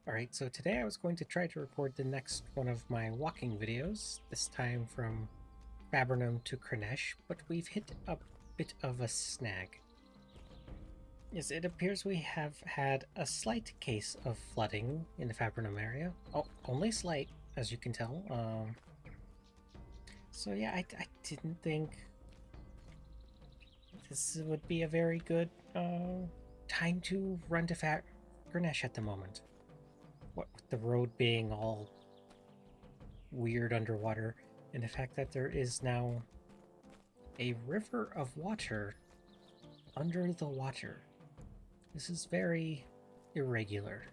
Alright, so today I was going to try to record the next one of my walking videos, this time from Fabernum to Kranesh, but we've hit a bit of a snag. Yes, it appears we have had a slight case of flooding in the Fabernum area. Oh, only slight, as you can tell. So yeah, I didn't think this would be a very good time to run to Kranesh at the moment. What with the road being all weird underwater, and the fact that there is now a river of water under the water. This is very irregular.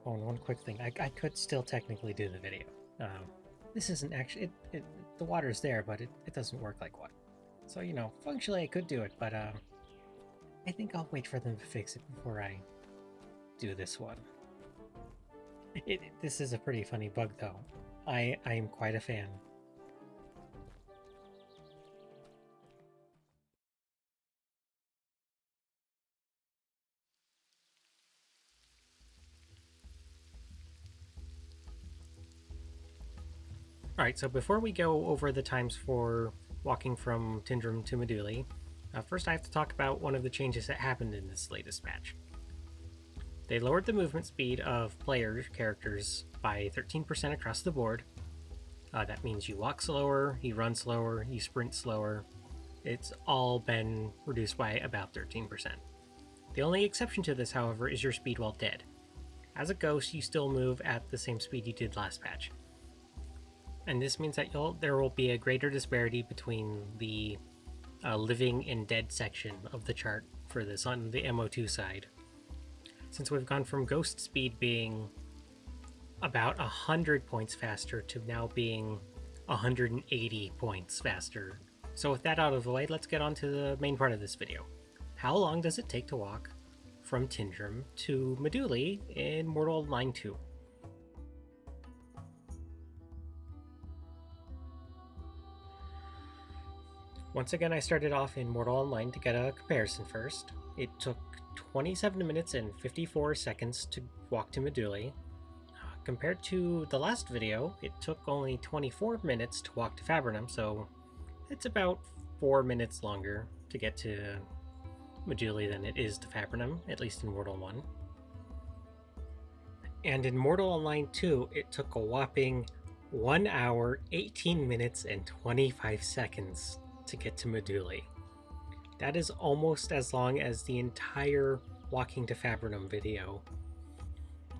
Oh, and one quick thing. I could still technically do the video. This isn't actually... the water's there, but it doesn't work like water. So, you know, functionally I could do it, but I think I'll wait for them to fix it before I do this one. This is a pretty funny bug, though. I am quite a fan. Alright, so before we go over the times for walking from Tindrem to Meduli, first I have to talk about one of the changes that happened in this latest patch. They lowered the movement speed of player characters by 13% across the board. That means you walk slower, you run slower, you sprint slower. It's all been reduced by about 13%. The only exception to this, however, is your speed while dead. As a ghost, you still move at the same speed you did last patch. And this means that there will be a greater disparity between the living and dead section of the chart for this on the MO2 side. Since we've gone from ghost speed being about 100 points faster to now being 180 points faster. So with that out of the way, let's get on to the main part of this video. How long does it take to walk from Tindrem to Meduli in Mortal Online 2? Once again, I started off in Mortal Online to get a comparison first. It took 27 minutes and 54 seconds to walk to Meduli. Compared to the last video, it took only 24 minutes to walk to Fabernum, so it's about 4 minutes longer to get to Meduli than it is to Fabernum, at least in Mortal 1. And in Mortal Online 2, it took a whopping 1 hour, 18 minutes, and 25 seconds to get to Meduli. That is almost as long as the entire Walking to Fabernum video.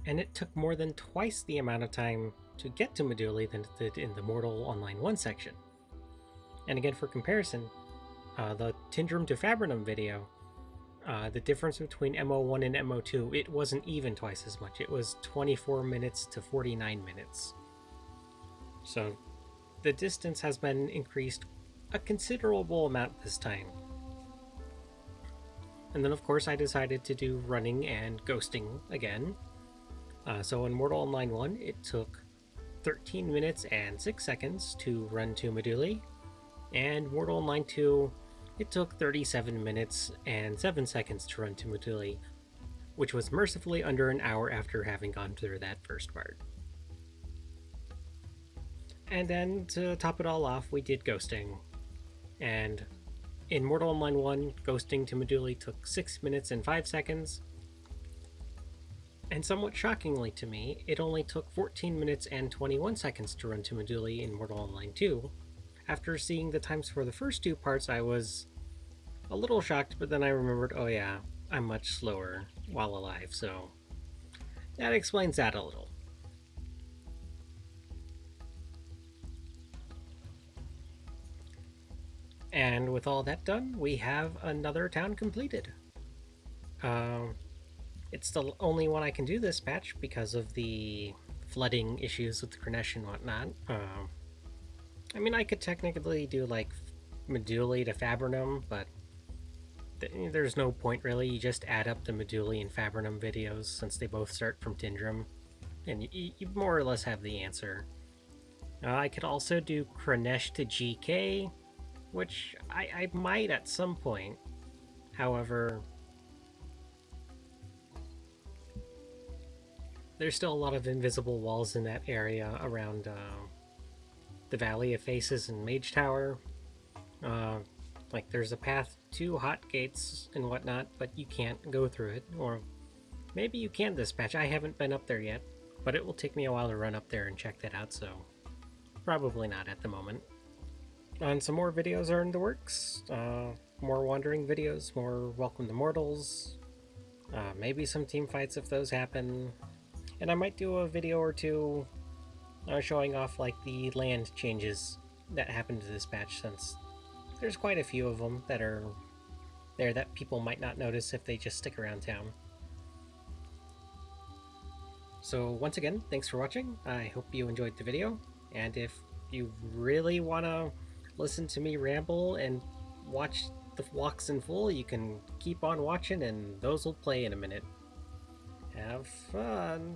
And it took more than twice the amount of time to get to Meduli than it did in the Mortal Online 1 section. And again, for comparison, the Tindrem to Fabernum video, the difference between MO1 and MO2, it wasn't even twice as much. It was 24 minutes to 49 minutes. So the distance has been increased a considerable amount this time. And then of course I decided to do running and ghosting again. So in Mortal Online 1, it took 13 minutes and 6 seconds to run to Meduli, and Mortal Online 2, it took 37 minutes and 7 seconds to run to Meduli, which was mercifully under an hour after having gone through that first part. And then to top it all off, we did ghosting. And in Mortal Online 1, ghosting to Meduli took 6 minutes and 5 seconds. And somewhat shockingly to me, it only took 14 minutes and 21 seconds to run to Meduli in Mortal Online 2. After seeing the times for the first two parts, I was a little shocked, but then I remembered, oh yeah, I'm much slower while alive, so that explains that a little. And with all that done, we have another town completed. It's the only one I can do this patch because of the flooding issues with the Kranesh and whatnot. I mean, I could technically do like Meduli to Fabernum, but there's no point really. You just add up the Meduli and Fabernum videos since they both start from Tindrem, and you more or less have the answer. I could also do Kranesh to GK, which I might at some point. However, there's still a lot of invisible walls in that area around the Valley of Faces and Mage Tower. Like there's a path to Hot Gates and whatnot, but you can't go through it. Or maybe you can this patch. I haven't been up there yet, but it will take me a while to run up there and check that out, so probably not at the moment. And some more videos are in the works. More wandering videos, more Welcome to Mortals, maybe some team fights if those happen. And I might do a video or two showing off like the land changes that happened to this patch, since there's quite a few of them that are there that people might not notice if they just stick around town. So once again, thanks for watching. I hope you enjoyed the video, and if you really want to listen to me ramble and watch the walks in full, you can keep on watching and those will play in a minute. Have fun!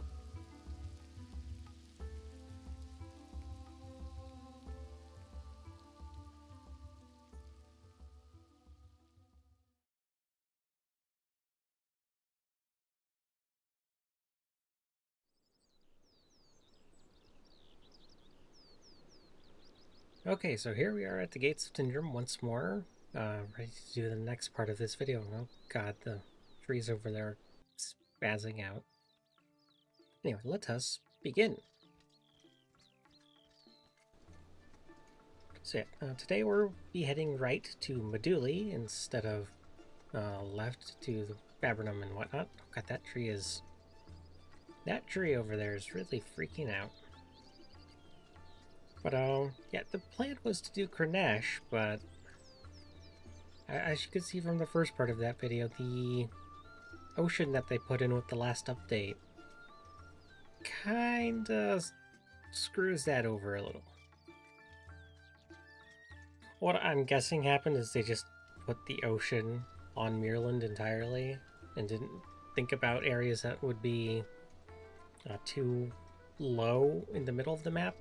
Okay, so here we are at the gates of Tindrem once more, ready to do the next part of this video. Oh god, the trees over there are spazzing out. Anyway, let us begin. So yeah, today we'll be heading right to Meduli instead of left to the Vaburnum and whatnot. Oh god, that tree over there is really freaking out. But yeah, the plan was to do Kranesh, but as you could see from the first part of that video, the ocean that they put in with the last update kinda screws that over a little. What I'm guessing happened is they just put the ocean on Muirland entirely and didn't think about areas that would be too low in the middle of the map.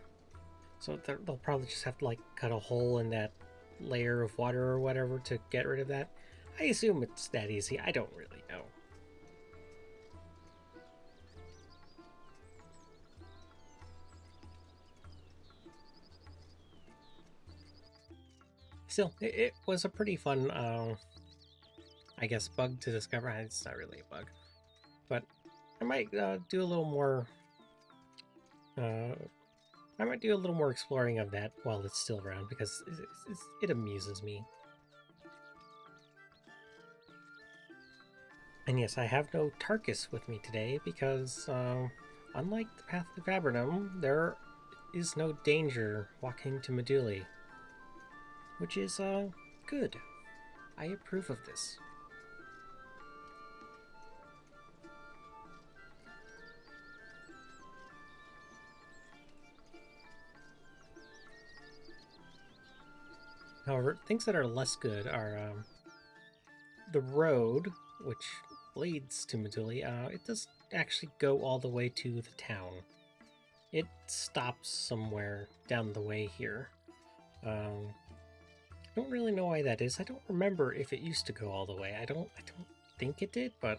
So they'll probably just have to like cut a hole in that layer of water or whatever to get rid of that. I assume it's that easy. I don't really know. Still, it was a pretty fun, I guess, bug to discover. It's not really a bug, but I might do a little more. I might do a little more exploring of that while it's still around, because it amuses me. And yes, I have no Tarkus with me today because, unlike the Path to Vaburnum, there is no danger walking to Meduli, which is, good. I approve of this. However, things that are less good are the road, which leads to Meduli. It doesn't actually go all the way to the town. It stops somewhere down the way here. I don't really know why that is. I don't remember if it used to go all the way. I don't think it did, but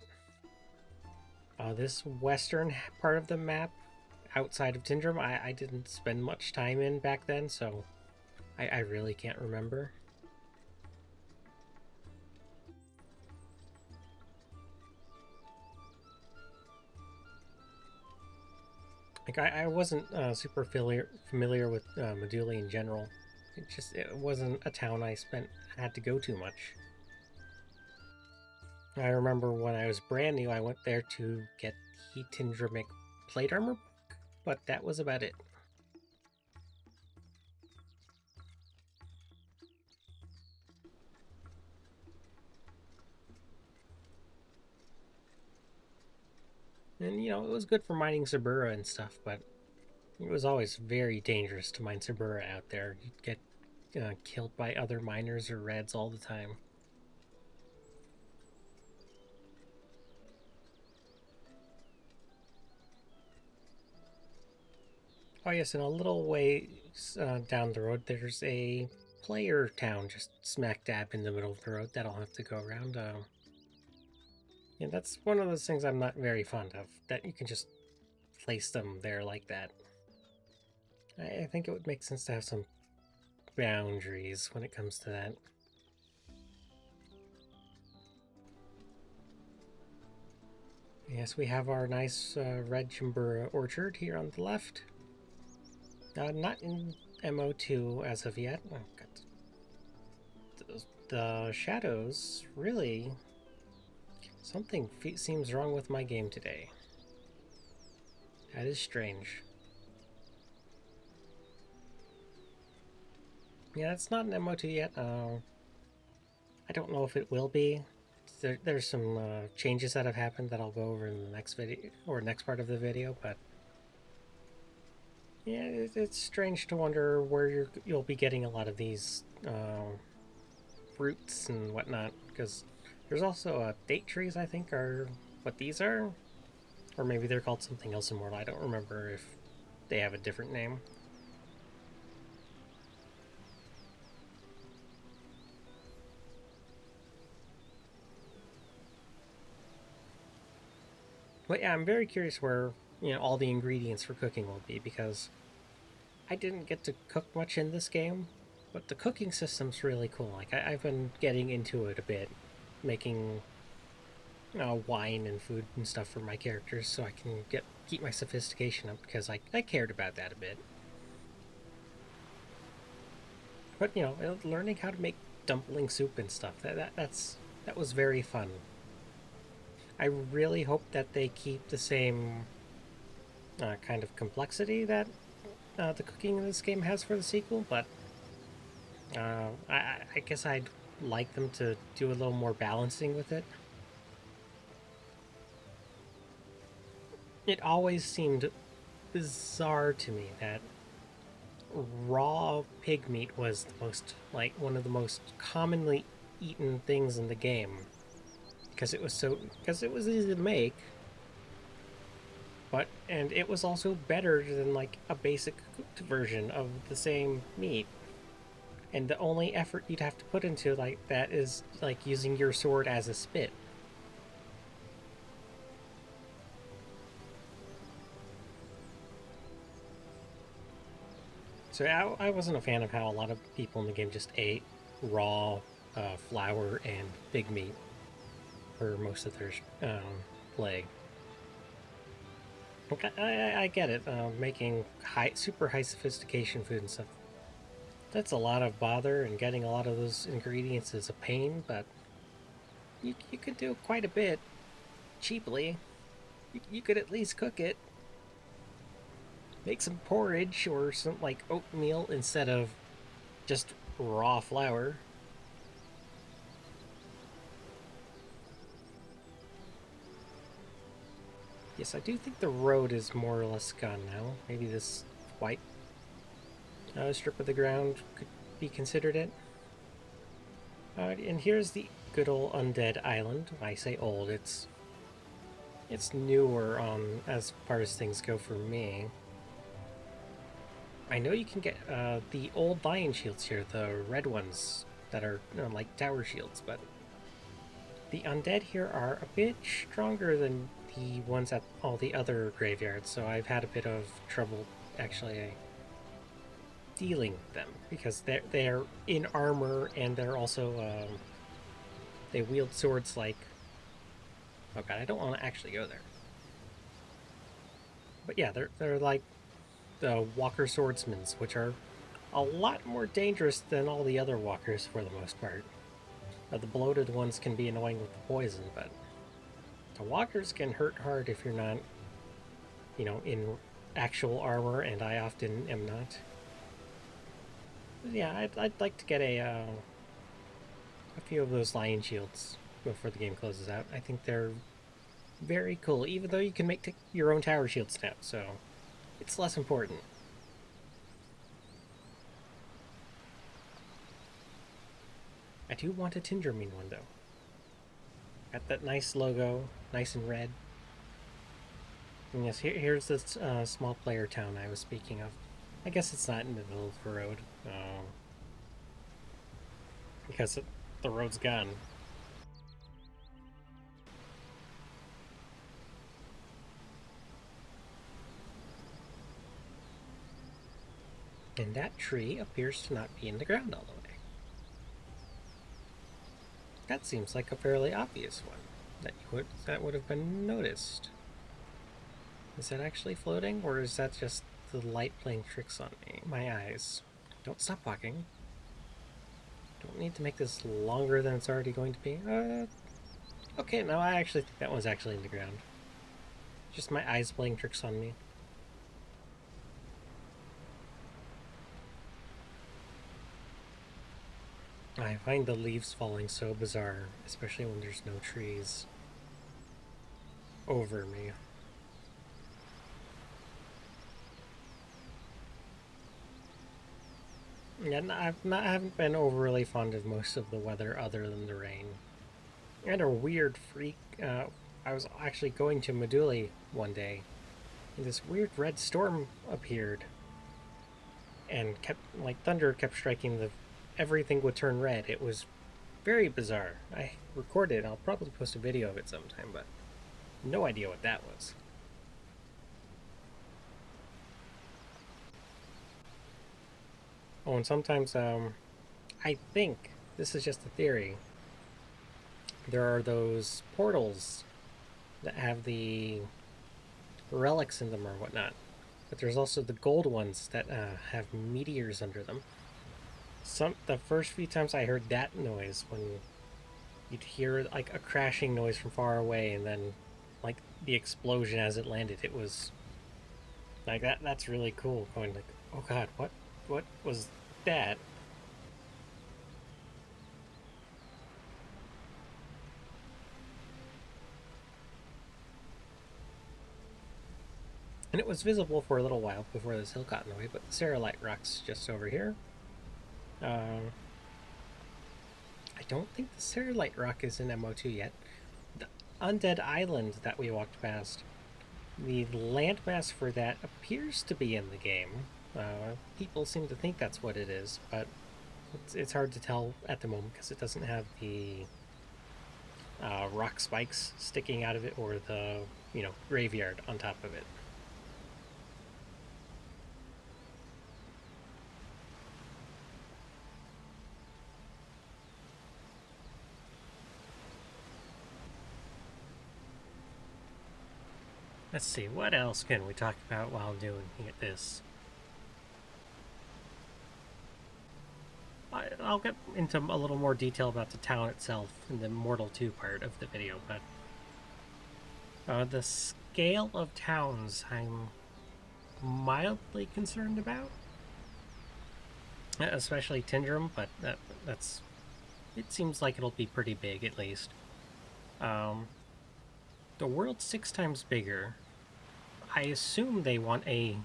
this western part of the map outside of Tindrem, I didn't spend much time in back then, so I really can't remember. Like, I wasn't super familiar with Meduli in general. It wasn't a town I had to go to much. I remember when I was brand new, I went there to get the Tindremic plate armor book, but that was about it. And, you know, it was good for mining Sabura and stuff, but it was always very dangerous to mine Sabura out there. You'd get killed by other miners or reds all the time. Oh yes, and a little way down the road, there's a player town just smack dab in the middle of the road that I'll have to go around. Yeah, that's one of those things I'm not very fond of, that you can just placed them there like that. I think it would make sense to have some boundaries when it comes to that. Yes, we have our nice red Chimbura orchard here on the left. Not in MO2 as of yet. Oh, God. The shadows, really? Something seems wrong with my game today. That is strange. Yeah, it's not an MO2 yet. I don't know if it will be. There's some changes that have happened that I'll go over in the next video, or next part of the video, but yeah, it's strange to wonder where you'll be getting a lot of these fruits and whatnot, because there's also date trees, I think, are what these are, or maybe they're called something else in Mortal. I don't remember if they have a different name. But yeah, I'm very curious where, all the ingredients for cooking will be, because I didn't get to cook much in this game, but the cooking system's really cool. Like, I've been getting into it a bit, making wine and food and stuff for my characters so I can keep my sophistication up, because I cared about that a bit. But, learning how to make dumpling soup and stuff, that was very fun. I really hope that they keep the same kind of complexity that the cooking in this game has for the sequel, but I guess I'd like them to do a little more balancing with it. It always seemed bizarre to me that raw pig meat was one of the most commonly eaten things in the game, because it was easy to make, and it was also better than like a basic cooked version of the same meat. And the only effort you'd have to put into like that is like using your sword as a spit. So I wasn't a fan of how a lot of people in the game just ate raw flour and pig meat for most of their play. I get it, making super high sophistication food and stuff. That's a lot of bother, and getting a lot of those ingredients is a pain, but you could do quite a bit cheaply. You could at least cook it. Make some porridge or some like oatmeal instead of just raw flour. Yes, I do think the road is more or less gone now. Maybe this white strip of the ground could be considered it. And here's the good old Undead Island. I say old, it's newer as far as things go for me. I know you can get the old lion shields here, the red ones that are like tower shields, but the undead here are a bit stronger than the ones at all the other graveyards, so I've had a bit of trouble actually dealing with them, because they're in armor, and they're also they wield swords like, oh god, I don't want to actually go there. But yeah, they're like the walker swordsmen, which are a lot more dangerous than all the other walkers for the most part. The bloated ones can be annoying with the poison, but the walkers can hurt hard if you're not, in actual armor, and I often am not. But yeah, I'd like to get a few of those lion shields before the game closes out. I think they're very cool, even though you can make your own tower shields now, so it's less important. I do want a Tindrem one, though. Got that nice logo, nice and red. And yes, here's this small player town I was speaking of. I guess it's not in the middle of the road, because the road's gone. And that tree appears to not be in the ground all the way. That seems like a fairly obvious one that would have been noticed. Is that actually floating, or is that just the light playing tricks on me? My eyes. Don't stop walking. Don't need to make this longer than it's already going to be. Okay, no, I actually think that one's actually in the ground. Just my eyes playing tricks on me. I find the leaves falling so bizarre, especially when there's no trees over me. Yeah, I haven't been overly fond of most of the weather other than the rain. I had a weird freak. I was actually going to Meduli one day, and this weird red storm appeared, and kept thunder kept striking. Everything would turn red. It was very bizarre. I recorded it. I'll probably post a video of it sometime, but no idea what that was. Oh, and sometimes I think this is just a theory. There are those portals that have the relics in them or whatnot, but there's also the gold ones that have meteors under them. The first few times I heard that noise, when you'd hear like a crashing noise from far away, and then like the explosion as it landed, it was like that's really cool. Going like, oh god, what was that? And it was visible for a little while before this hill got in the way, but the Serralite rock's just over here. I don't think the Serralite rock is in MO2 yet. The Undead Island that we walked past, the landmass for that appears to be in the game. People seem to think that's what it is, but it's hard to tell at the moment because it doesn't have the rock spikes sticking out of it or the graveyard on top of it. Let's see, what else can we talk about while doing this? I'll get into a little more detail about the town itself in the Mortal 2 part of the video, but the scale of towns I'm mildly concerned about. Especially Tindrem, but it seems like it'll be pretty big at least. The world's 6 times bigger. I assume they want a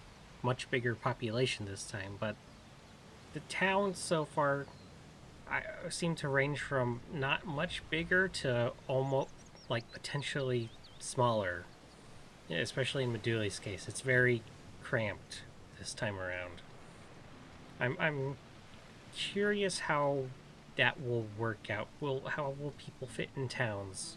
much bigger population this time, but the towns so far seem to range from not much bigger to almost like potentially smaller. Especially in Meduli's case, it's very cramped this time around. I'm curious how that will work out. How will people fit in towns?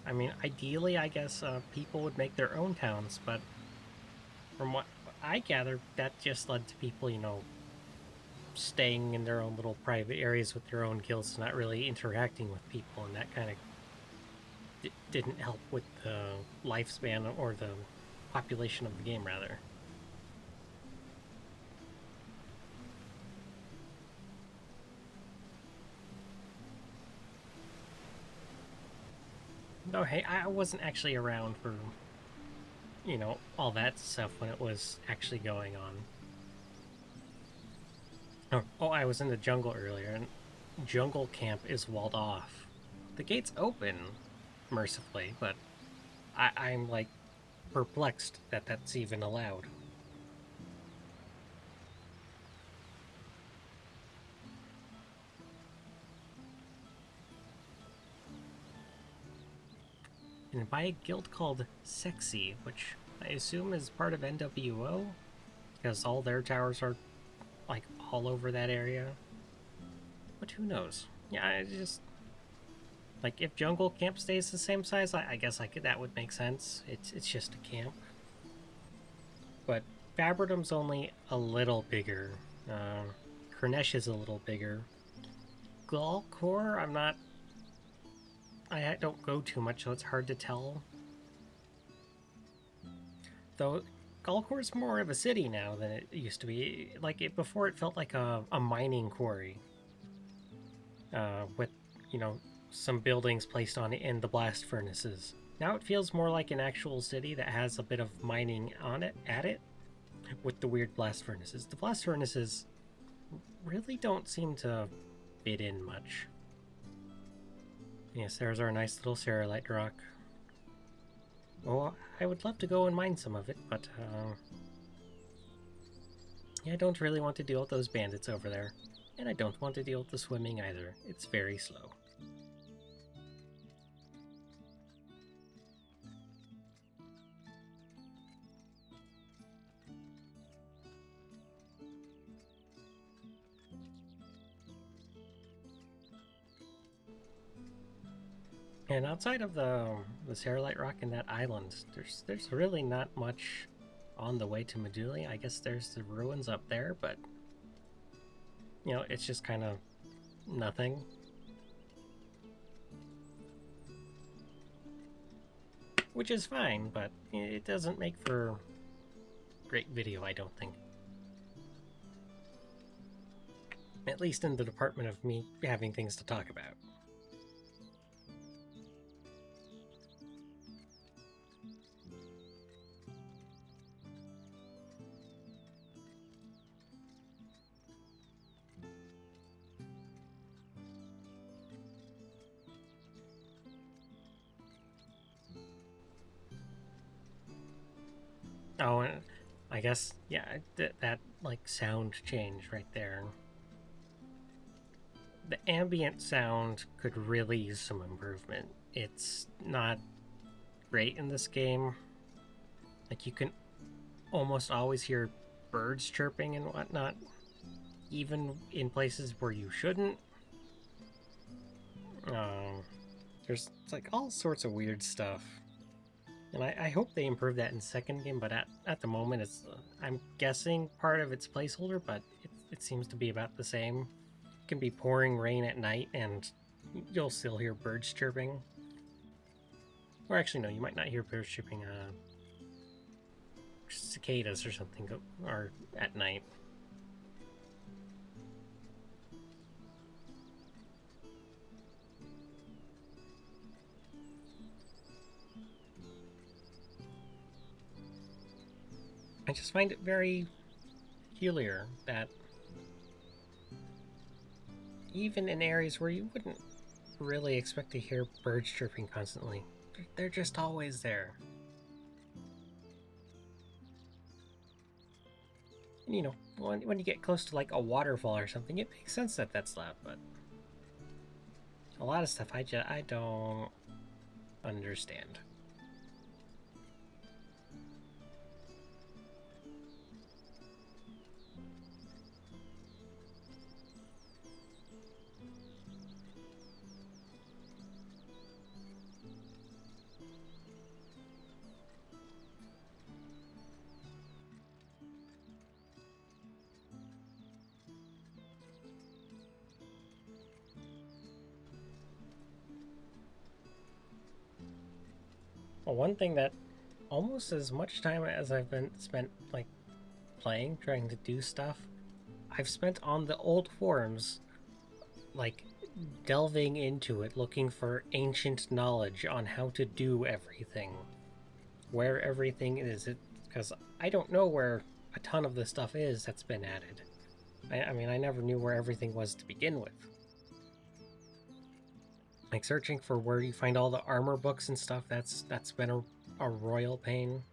I mean, ideally, I guess people would make their own towns, but from what I gather, that just led to people, staying in their own little private areas with their own guilds, not really interacting with people, and that kind of didn't help with the lifespan or the population of the game, rather. No, hey, I wasn't actually around for, all that stuff when it was actually going on. Oh, I was in the jungle earlier, and jungle camp is walled off. The gate's open, mercifully, but I'm, like, perplexed that that's even allowed. And by a guild called Sexy, which I assume is part of NWO, because all their towers are, like, all over that area. But who knows? Yeah, Like, if jungle camp stays the same size, I guess that would make sense. It's just a camp. But Fabritum's only a little bigger. Kranesh is a little bigger. Galkor, I don't go too much, so it's hard to tell. Though Galkor's more of a city now than it used to be. Before, it felt like a mining quarry. With, some buildings placed on it in the blast furnaces. Now it feels more like an actual city that has a bit of mining at it, with the weird blast furnaces. The blast furnaces really don't seem to fit in much. Yes, there's our nice little Cerulite rock. Oh, I would love to go and mine some of it, but yeah, I don't really want to deal with those bandits over there. And I don't want to deal with the swimming either. It's very slow. And outside of the Cerulite rock and that island, there's really not much on the way to Meduli. I guess there's the ruins up there, but it's just kind of nothing. Which is fine, but it doesn't make for great video, I don't think. At least in the department of me having things to talk about. Oh, and I guess, yeah, that like sound change right there. The ambient sound could really use some improvement. It's not great in this game. Like, you can almost always hear birds chirping and whatnot, even in places where you shouldn't. There's like all sorts of weird stuff. And I hope they improve that in the second game, but at the moment, I'm guessing part of its placeholder, but it seems to be about the same. It can be pouring rain at night, and you'll still hear birds chirping. Or actually, no, you might not hear birds chirping. Cicadas or something are at night. I just find it very peculiar that even in areas where you wouldn't really expect to hear birds chirping constantly, they're just always there. And, when you get close to like a waterfall or something, it makes sense that that's loud, but a lot of stuff I don't understand. Well, one thing that almost as much time as I've been spent like playing, trying to do stuff, I've spent on the old forums, like delving into it, looking for ancient knowledge on how to do everything, where everything is. Because I don't know where a ton of the stuff is that's been added. I mean, I never knew where everything was to begin with. Like, searching for where you find all the armor books and stuff, that's been a royal pain.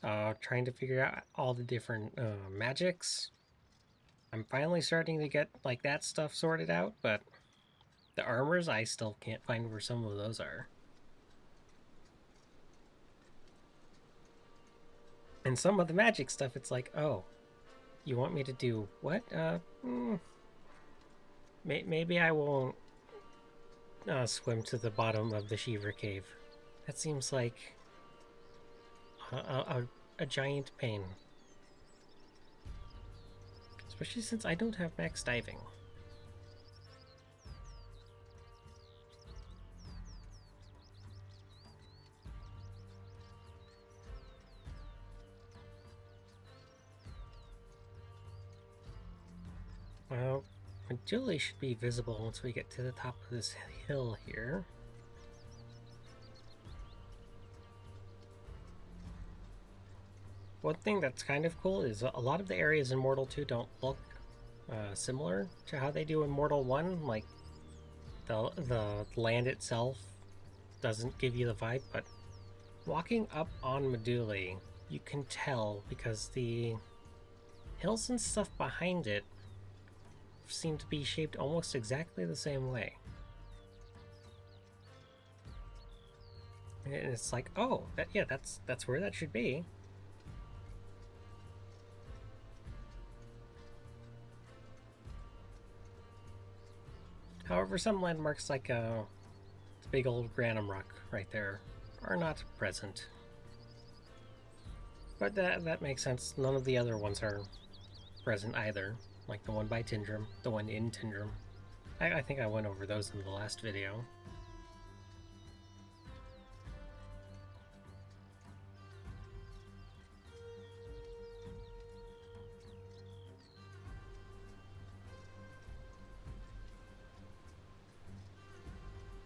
Trying to figure out all the different magics. I'm finally starting to get like that stuff sorted out, but the armors, I still can't find where some of those are. And some of the magic stuff, it's like, oh, you want me to do what? Maybe I won't swim to the bottom of the Shiver Cave. That seems like a giant pain. Especially since I don't have max diving. Well, Meduli should be visible once we get to the top of this hill here. One thing that's kind of cool is a lot of the areas in Mortal 2 don't look similar to how they do in Mortal 1. Like, the land itself doesn't give you the vibe, but walking up on Meduli, you can tell because the hills and stuff behind it seem to be shaped almost exactly the same way. And it's like, oh, yeah, that's where that should be. However, some landmarks like the big old Granum Rock right there are not present. But that makes sense. None of the other ones are present either. Like the one by Tindrem, the one in Tindrem. I think I went over those in the last video.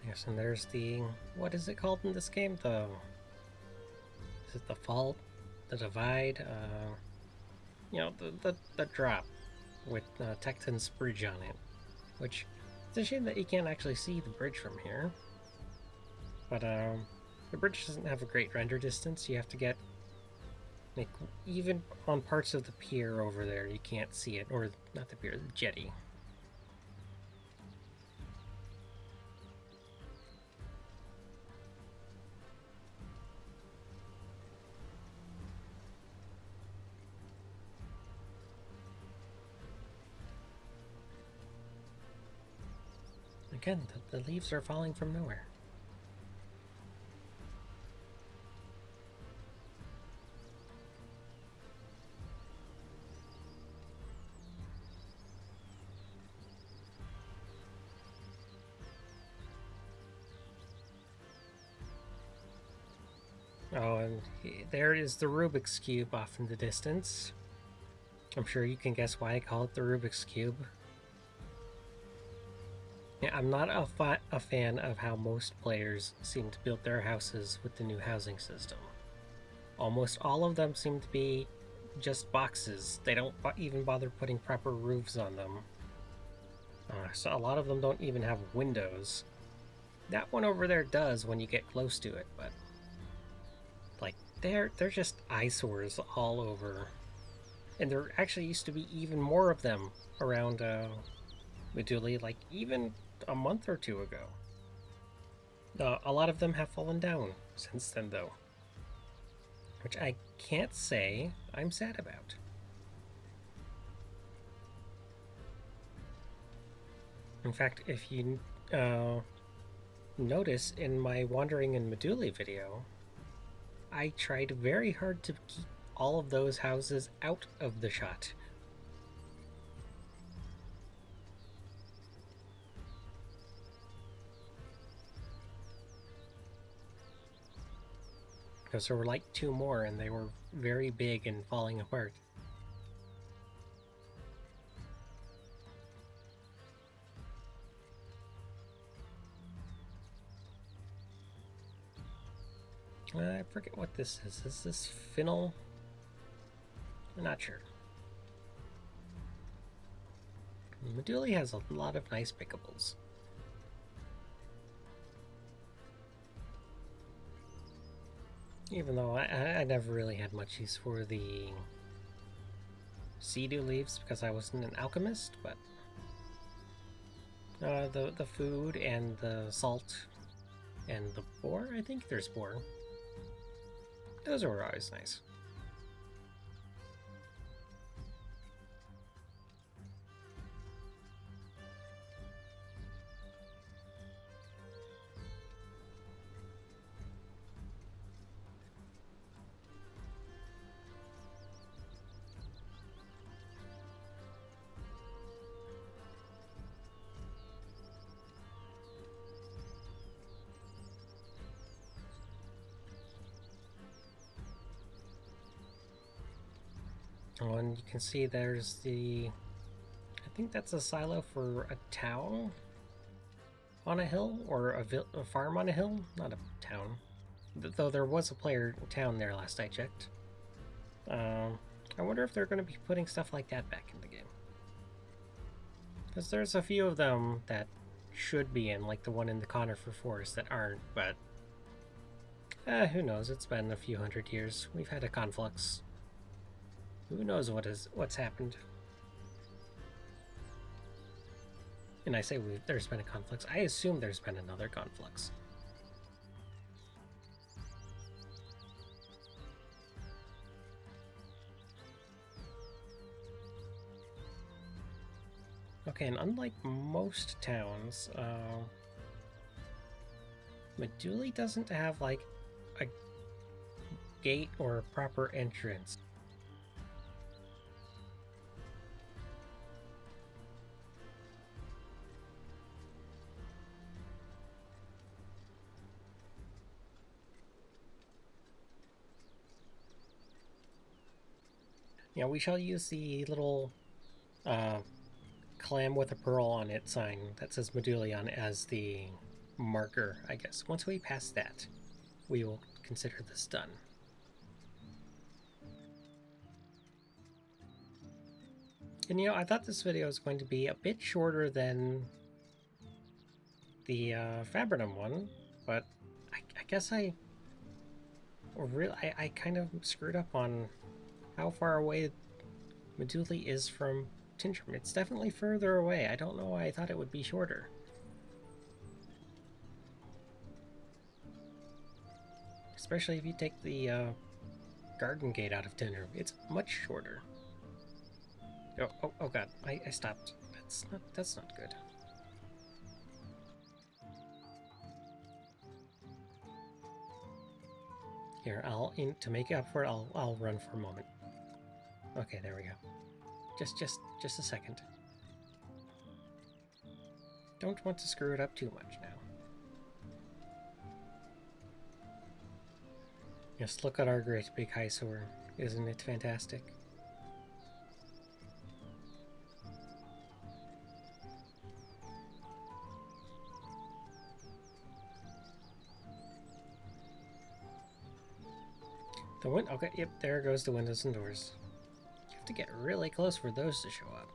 Yes, and there's the... what is it called in this game? Is it the fault? The divide? You know, the drop with Tecton's bridge on it. Which, it's a shame that you can't actually see the bridge from here. But, the bridge doesn't have a great render distance. You have to get... like, even on parts of the pier over there, you can't see it. Or, not the pier, the jetty. Again, the leaves are falling from nowhere. Oh, and there is the Rubik's Cube off in the distance. I'm sure you can guess why I call it the Rubik's Cube. Yeah, I'm not a fan of how most players seem to build their houses with the new housing system. Almost all of them seem to be just boxes. They don't even bother putting proper roofs on them. So a lot of them don't even have windows. That one over there does when you get close to it, but like they're just eyesores all over. And there actually used to be even more of them around Meduli, like even a month or two ago. A lot of them have fallen down since then, though, which I can't say I'm sad about. In fact, if you notice in my Wandering in Meduli video, I tried very hard to keep all of those houses out of the shot. Because there were like two more and they were very big and falling apart. I forget what this is. Is this fennel? I'm not sure. Meduli has a lot of nice pickables. Even though I never really had much use for the sea-dew leaves because I wasn't an alchemist, but the food and the salt and the boar, I think there's boar. Those are always nice. Oh, and you can see there's the... I think that's a silo for a town on a hill, or a farm on a hill, not a town. Though there was a player town there last I checked. I wonder if they're going to be putting stuff like that back in the game. Because there's a few of them that should be in, like the one in the Conifer Forest that aren't, but who knows? It's been a few hundred years. We've had a conflux. Who knows what's happened? And I say there's been a conflux. I assume there's been another conflux. Okay, and unlike most towns, Meduli doesn't have like a gate or a proper entrance. Yeah, we shall use the little clam with a pearl on it sign that says Meduli on as the marker, I guess. Once we pass that, we will consider this done. And I thought this video was going to be a bit shorter than the Fabrinum one, but I guess I kind of screwed up on how far away Meduli is from Tindrem. It's definitely further away. I don't know why I thought it would be shorter. Especially if you take the garden gate out of Tindrem. It's much shorter. Oh god, I stopped. That's not good. Here, to make up for it, I'll run for a moment. Okay, there we go. Just a second. Don't want to screw it up too much now. Just look at our great big high sword. Isn't it fantastic? Okay, yep, there goes the windows and doors. You have to get really close for those to show up.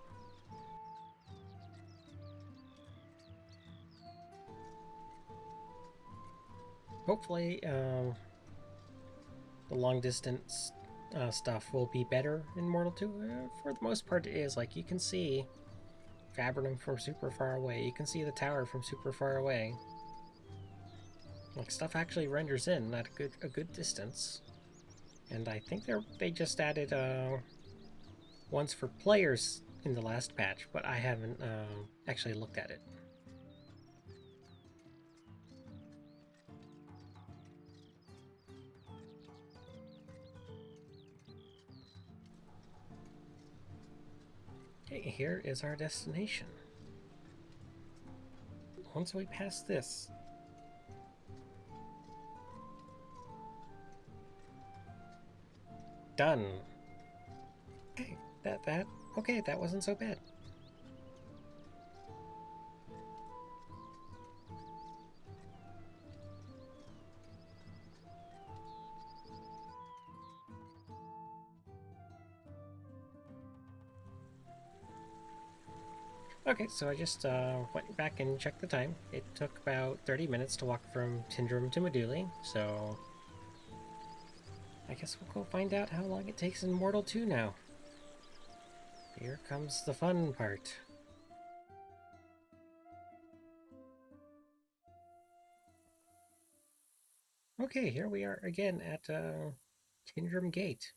Hopefully, the long distance stuff will be better in Mortal 2. For the most part, it is. Like, you can see Fabrinum from super far away. You can see the tower from super far away. Like, stuff actually renders in at a good distance. And I think they just added ones for players in the last patch, but I haven't actually looked at it. Okay, here is our destination. Once we pass this, done. Okay, okay, that wasn't so bad. Okay, so I just went back and checked the time. It took about 30 minutes to walk from Tindrem to Meduli, so I guess we'll go find out how long it takes in Mortal 2 now. Here comes the fun part. Okay, here we are again at Tindrem Gate.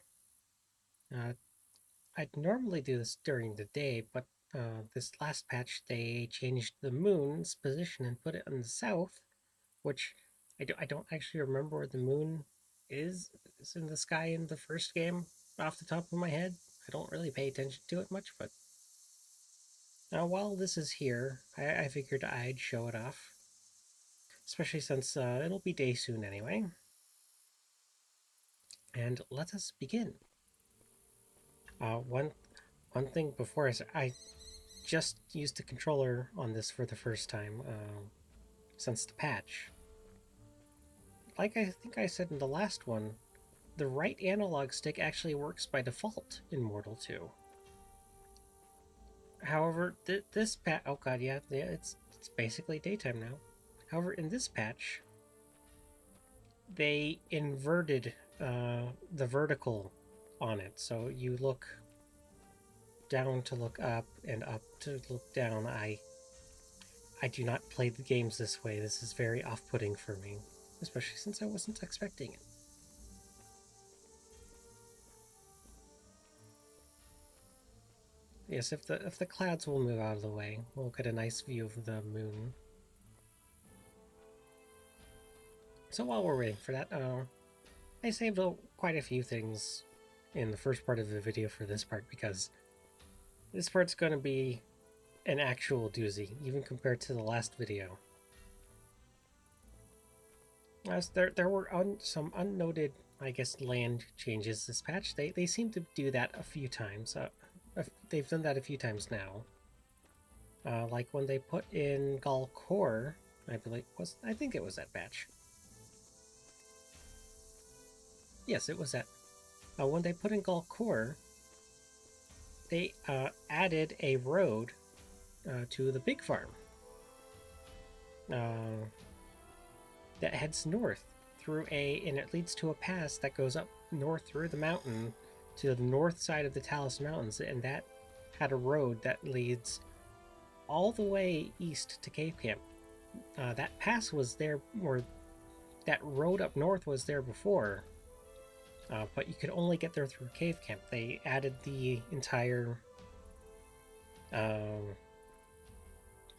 I'd normally do this during the day, but this last patch they changed the moon's position and put it on the south, which I don't actually remember where the moon is. It's in the sky in the first game off the top of my head. I don't really pay attention to it much, but while this is here, I figured I'd show it off. Especially since it'll be day soon anyway. And let us begin. One thing before is I just used the controller on this for the first time since the patch. Like I think I said in the last one, the right analog stick actually works by default in Mortal 2. However, this patch... Oh god, yeah, it's basically daytime now. However, in this patch, they inverted the vertical on it. So you look down to look up and up to look down. I do not play the games this way. This is very off-putting for me, especially since I wasn't expecting it. Yes, if the clouds will move out of the way, we'll get a nice view of the moon. So while we're waiting for that, I saved quite a few things in the first part of the video for this part because this part's going to be an actual doozy, even compared to the last video. As there were some unnoted, I guess, land changes this patch. They seem to do that a few times. They've done that a few times now. Like when they put in Galkor, I think it was that patch. Yes, it was that. When they put in Galkor, they added a road to the big farm that heads north through and it leads to a pass that goes up north through the mountain to the north side of the Talus Mountains, and that had a road that leads all the way east to Cave Camp. That pass was there, or that road up north was there before, but you could only get there through Cave Camp. They added the entire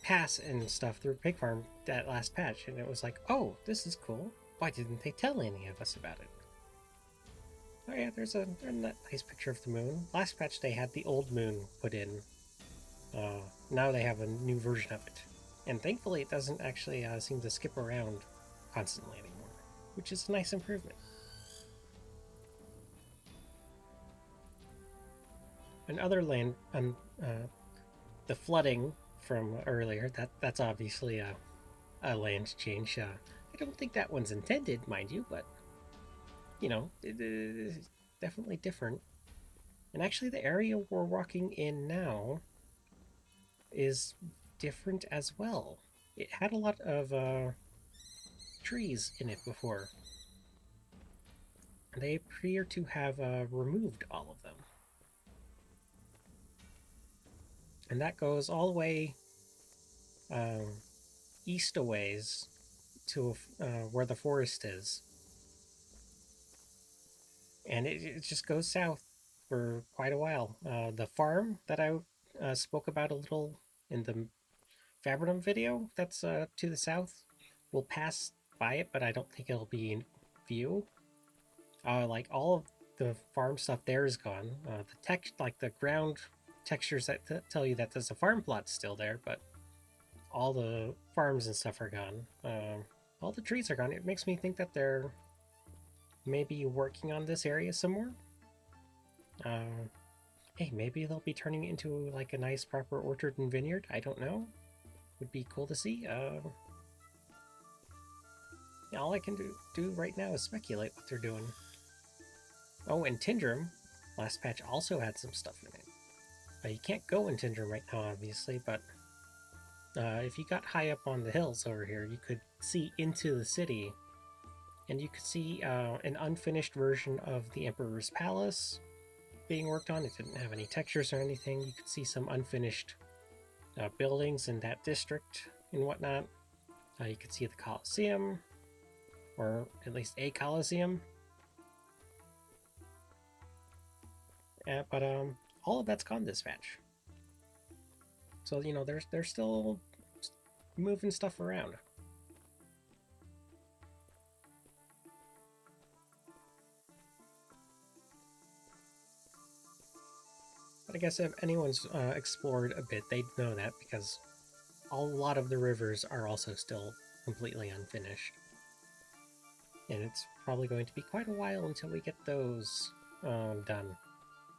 pass and stuff through Pig Farm that last patch, and it was like, oh, this is cool. Why didn't they tell any of us about it? Oh yeah, there's a nice picture of the moon. Last patch they had the old moon put in. Now they have a new version of it. And thankfully it doesn't actually seem to skip around constantly anymore, which is a nice improvement. Another land, the flooding from earlier, that's obviously a land change. I don't think that one's intended, mind you, but you know, it is definitely different. And actually the area we're walking in now is different as well. It had a lot of trees in it before. They appear to have removed all of them. And that goes all the way east a ways to where the forest is. And it just goes south for quite a while. The farm that I spoke about a little in the Tavern video that's to the south will pass by it, but I don't think it'll be in view. Like all of the farm stuff there is gone. Like the ground textures that tell you that there's a farm plot still there, but all the farms and stuff are gone. All the trees are gone. It makes me think that they're maybe working on this area some more. Hey, maybe they'll be turning it into like a nice proper orchard and vineyard. I don't know. Would be cool to see. All I can do right now is speculate what they're doing. Oh, and Tindrem, last patch also had some stuff in it. You can't go in Tindrem right now, obviously, but if you got high up on the hills over here, you could see into the city, and you could see an unfinished version of the Emperor's Palace being worked on. It didn't have any textures or anything. You could see some unfinished buildings in that district and whatnot. You could see the Colosseum, or at least a Colosseum. But all of that's gone this patch. So, you know, they're still moving stuff around. But I guess if anyone's explored a bit, they'd know that because a lot of the rivers are also still completely unfinished. And it's probably going to be quite a while until we get those done.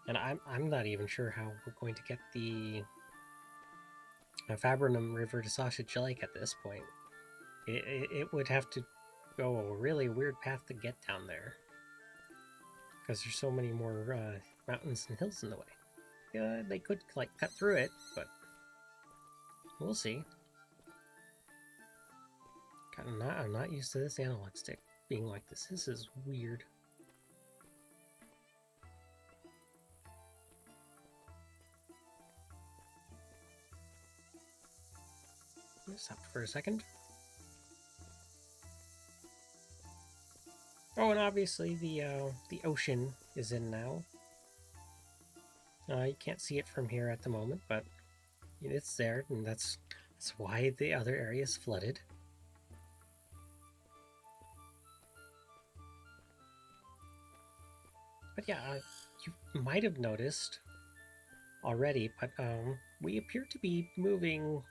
And I'm not even sure how we're going to get the Fabrinum River to Sausage Lake at this point. It would have to go a really weird path to get down there. Because there's so many more mountains and hills in the way. Yeah, they could like cut through it, but we'll see. God, I'm not used to this analog stick being like this. This is weird. Stop for a second. Oh, and obviously the ocean is in now. You can't see it from here at the moment, but it's there, and that's why the other area is flooded. But yeah, you might have noticed already, but we appear to be moving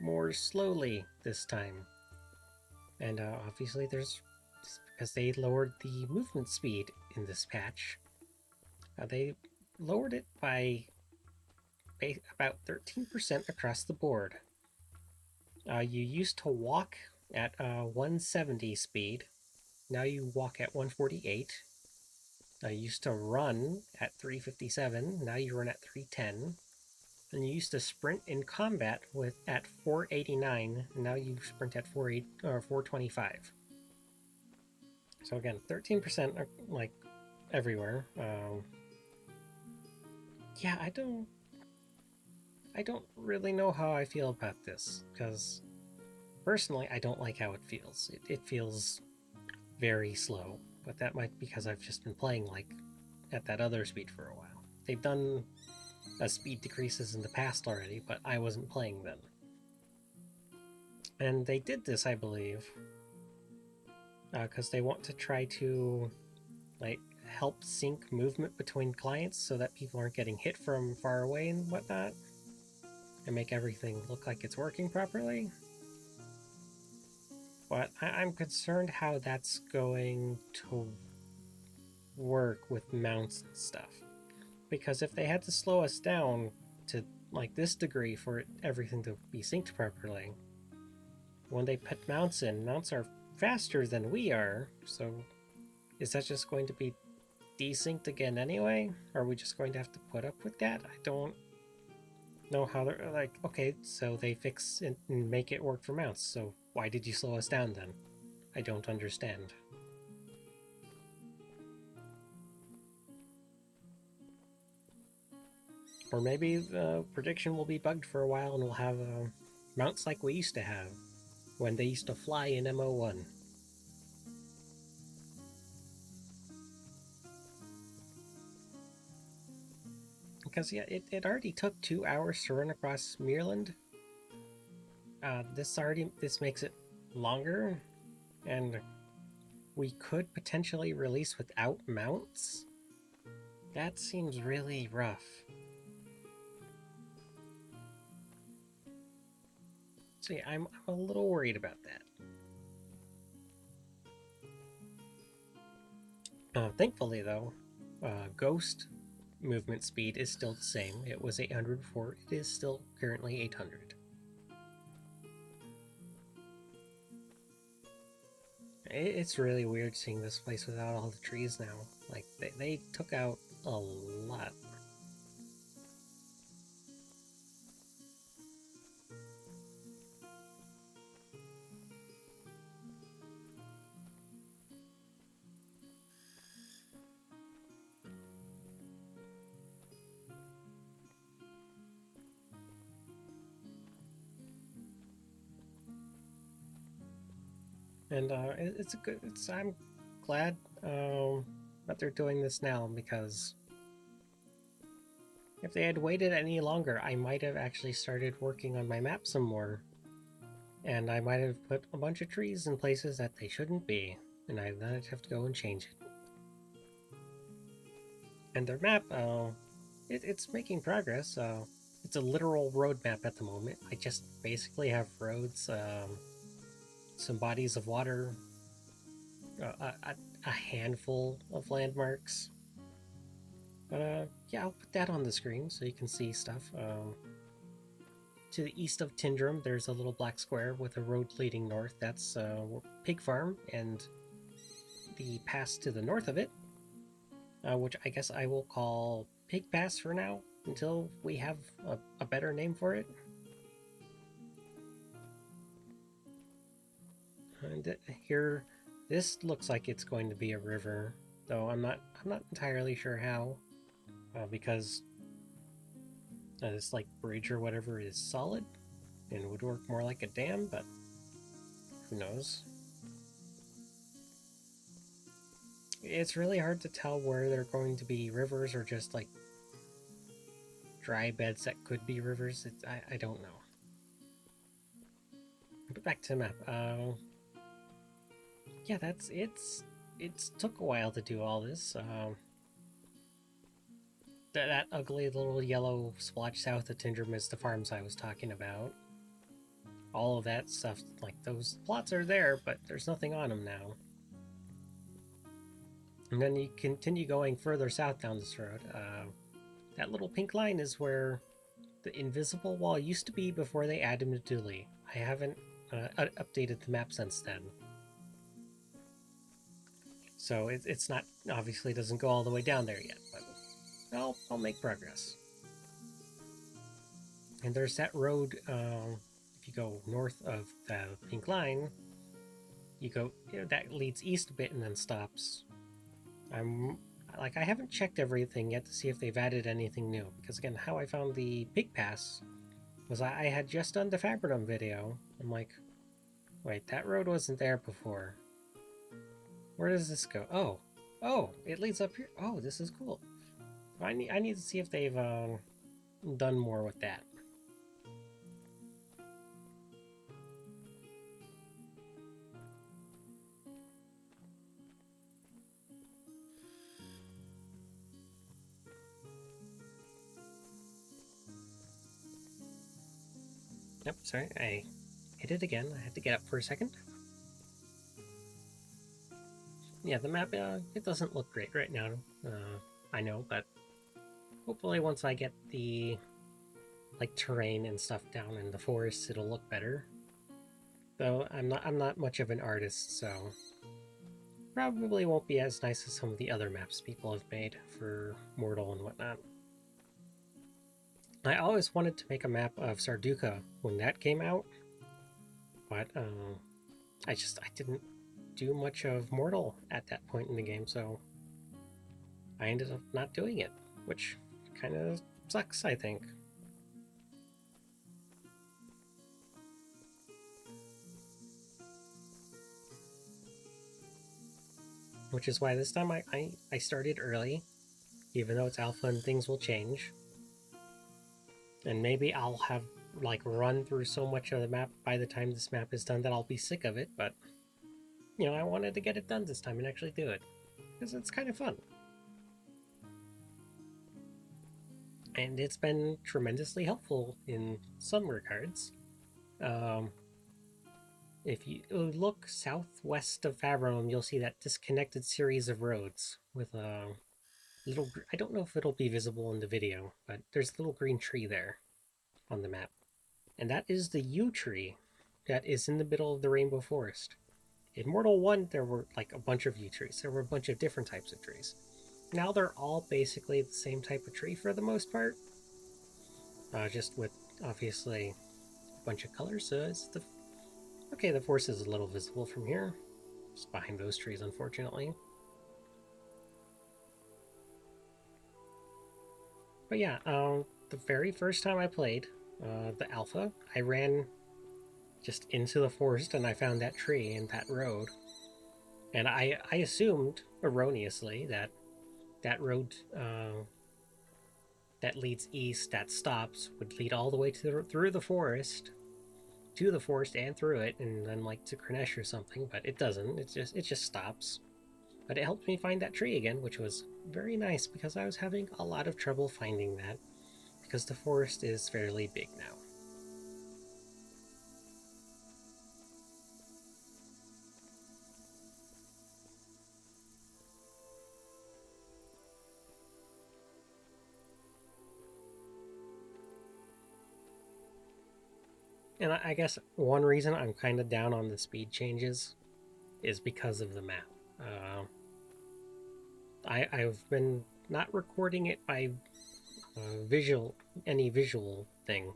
more slowly this time. And obviously there's because they lowered the movement speed in this patch. They lowered it by about 13% across the board. You used to walk at 170 speed. Now you walk at 148. You used to run at 357. Now you run at 310. And you used to sprint in combat at 489. And now you sprint at 425. So again, 13% like everywhere. Yeah, I don't really know how I feel about this, because personally I don't like how it feels. It feels very slow, but that might be because I've just been playing like at that other speed for a while. They've done speed decreases in the past already, but I wasn't playing then. And they did this, I believe, because they want to try to like help sync movement between clients so that people aren't getting hit from far away and whatnot, and make everything look like it's working properly. But I'm concerned how that's going to work with mounts and stuff. Because if they had to slow us down to like this degree for everything to be synced properly, when they put mounts in, mounts are faster than we are, so is that just going to be desynced again anyway? Are we just going to have to put up with that? I don't know how they're like, okay, so they fix it and make it work for mounts, so why did you slow us down then? I don't understand. Or maybe the prediction will be bugged for a while and we'll have mounts like we used to have when they used to fly in MO1. Because yeah, it already took 2 hours to run across Meerland. This makes it longer, and we could potentially release without mounts. That seems really rough. So yeah, I'm a little worried about that. Thankfully though, Ghost movement speed is still the same. It was 800 before, it is still currently 800. It's really weird seeing this place without all the trees now. Like, they took out a lot. And I'm glad that they're doing this now, because if they had waited any longer, I might have actually started working on my map some more. And I might have put a bunch of trees in places that they shouldn't be, and then I'd have to go and change it. And their map, it's making progress. It's a literal road map at the moment. I just basically have roads, some bodies of water, a handful of landmarks. But yeah, I'll put that on the screen so you can see stuff. To the east of Tindrem, there's a little black square with a road leading north. That's Pig Farm, and the pass to the north of it, which I guess I will call Pig Pass for now, until we have a better name for it. And here, this looks like it's going to be a river, though I'm not entirely sure how, because this like bridge or whatever is solid and would work more like a dam, but who knows? It's really hard to tell where they're going to be rivers or just like dry beds that could be rivers. I don't know. But back to the map. Yeah, it's took a while to do all this. That ugly little yellow splotch south of Tindrem is the farms I was talking about. All of that stuff, like those plots are there, but there's nothing on them now. And then you continue going further south down this road. That little pink line is where the invisible wall used to be before they added Meduli. I haven't updated the map since then. So it's not, obviously doesn't go all the way down there yet, but I'll make progress. And there's that road, if you go north of the pink line, that leads east a bit and then stops. I haven't checked everything yet to see if they've added anything new, because again, how I found the Pig Pass was I had just done the Fabrinum video. I'm like, wait, that road wasn't there before. Where does this go? Oh, it leads up here. Oh, this is cool. I need to see if they've done more with that. Yep, sorry, I hit it again. I had to get up for a second. Yeah, the map, it doesn't look great right now. I know, but hopefully once I get the terrain and stuff down in the forest, it'll look better. Though I'm not much of an artist, so probably won't be as nice as some of the other maps people have made for Mortal and whatnot. I always wanted to make a map of Sarduka when that came out, but I didn't do much of Mortal at that point in the game, so I ended up not doing it, which kind of sucks, I think. Which is why this time I started early, even though it's alpha and things will change. And maybe I'll have run through so much of the map by the time this map is done that I'll be sick of it, but I wanted to get it done this time and actually do it, because it's kind of fun. And it's been tremendously helpful in some regards. If you look southwest of Tavern, you'll see that disconnected series of roads with a little... I don't know if it'll be visible in the video, but there's a little green tree there on the map. And that is the yew tree that is in the middle of the Rainbow Forest. In Mortal 1, there were a bunch of yew trees. There were a bunch of different types of trees. Now they're all basically the same type of tree for the most part. Just with, obviously, a bunch of colors. So it's okay, the forest is a little visible from here. Just behind those trees, unfortunately. But yeah, the very first time I played the alpha, I ran just into the forest and I found that tree and that road. And I assumed, erroneously, that road that leads east, that stops, would lead all the way through the forest, to the forest and through it, and then to Kranesh or something, but it doesn't. It just stops. But it helped me find that tree again, which was very nice, because I was having a lot of trouble finding that, because the forest is fairly big now. And I guess one reason I'm kind of down on the speed changes is because of the map. Uh, I've been not recording it by any visual thing.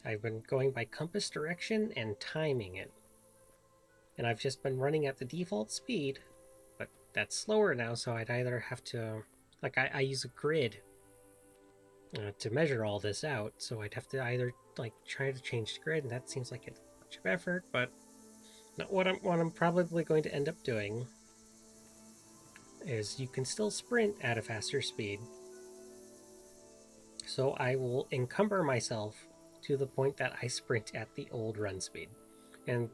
I've been going by compass direction and timing it. And I've just been running at the default speed, but that's slower now, so I'd either have to, like, I use a grid to measure all this out, so I'd have to either, like, try to change the grid, and that seems like a bunch of effort, but what I'm probably going to end up doing is you can still sprint at a faster speed. So I will encumber myself to the point that I sprint at the old run speed. And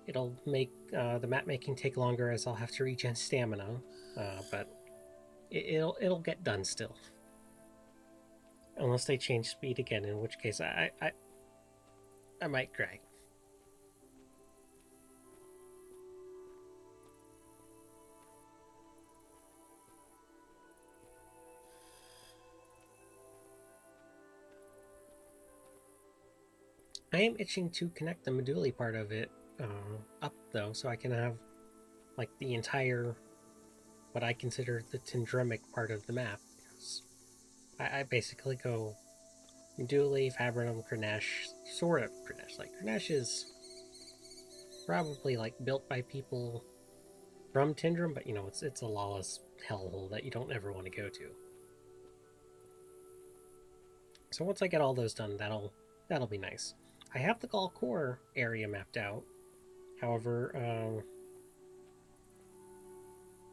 it'll make the map making take longer as I'll have to regen stamina, but it'll get done still. Unless they change speed again, in which case I might cry. I am itching to connect the Meduli part of it up, though, so I can have, like, the entire, what I consider the Tindremic part of the map. I basically go Meduli, Tavern, Kranesh, sort of Kranesh. Like, Kranesh is probably, like, built by people from Tindrem, but, you know, it's a lawless hellhole that you don't ever want to go to. So once I get all those done, that'll be nice. I have the Gaul Core area mapped out. However,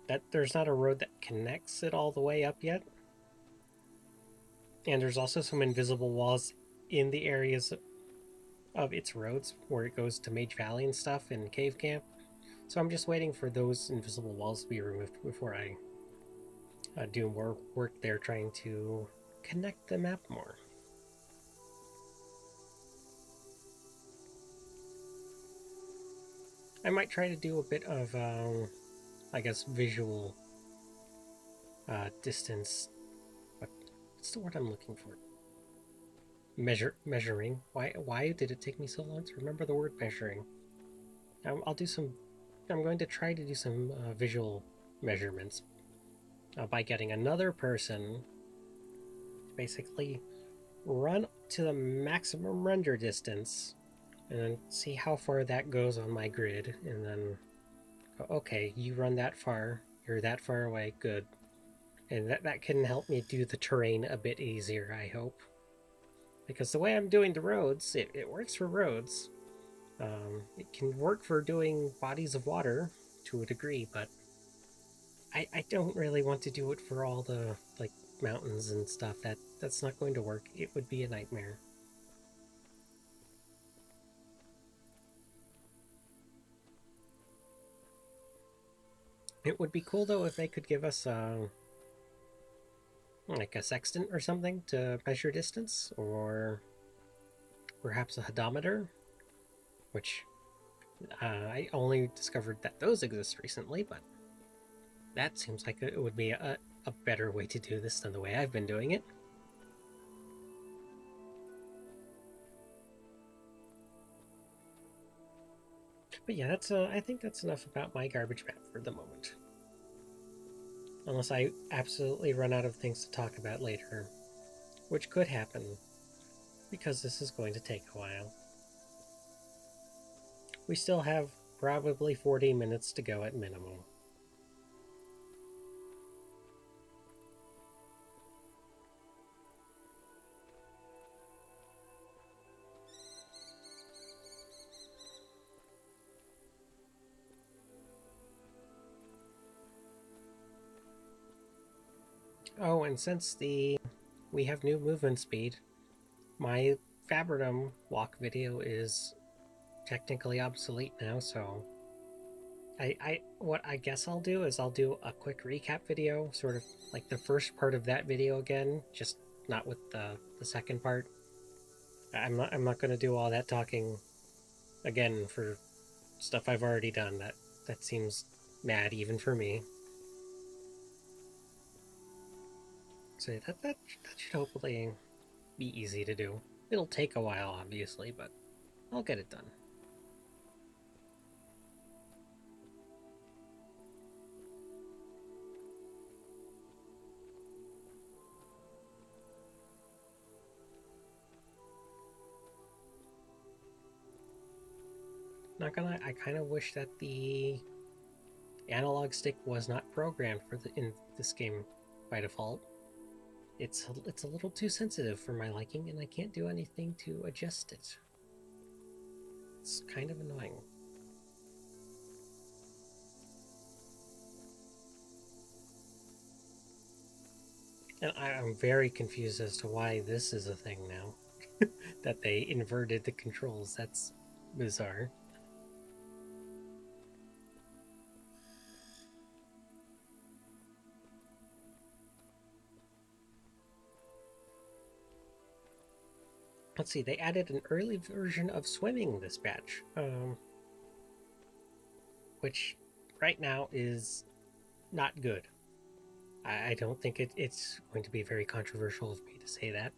that there's not a road that connects it all the way up yet. And there's also some invisible walls in the areas of its roads where it goes to Mage Valley and stuff in Cave Camp. So I'm just waiting for those invisible walls to be removed before I do more work there trying to connect the map more. I might try to do a bit of, I guess, visual distance. What's the word I'm looking for? Measuring. Why did it take me so long to remember the word measuring? I'll do some. I'm going to try to do some visual measurements by getting another person to basically run to the maximum render distance and then see how far that goes on my grid, and then go, okay, you run that far, you're that far away, good. And that can help me do the terrain a bit easier, I hope. Because the way I'm doing the roads, it works for roads. It can work for doing bodies of water to a degree, but I don't really want to do it for all the, like, mountains and stuff. That's not going to work. It would be a nightmare. It would be cool, though, if they could give us like a sextant or something to measure distance, or perhaps a hodometer, which I only discovered that those exist recently, but that seems like it would be a better way to do this than the way I've been doing it. But yeah, I think that's enough about my garbage map for the moment. Unless I absolutely run out of things to talk about later, which could happen, because this is going to take a while. We still have probably 40 minutes to go at minimum. Oh, and since we have new movement speed, my Fabridum walk video is technically obsolete now, so what I guess I'll do is I'll do a quick recap video, sort of like the first part of that video again, just not with the second part. I'm not gonna do all that talking again for stuff I've already done. That seems mad even for me. So that should hopefully be easy to do. It'll take a while, obviously, but I'll get it done. Not gonna lie, I kind of wish that the analog stick was not programmed for in this game by default. It's a little too sensitive for my liking, and I can't do anything to adjust it. It's kind of annoying. And I'm very confused as to why this is a thing now. That they inverted the controls. That's bizarre. Let's see, they added an early version of swimming this batch, which right now is not good. I don't think it's going to be very controversial of me to say that.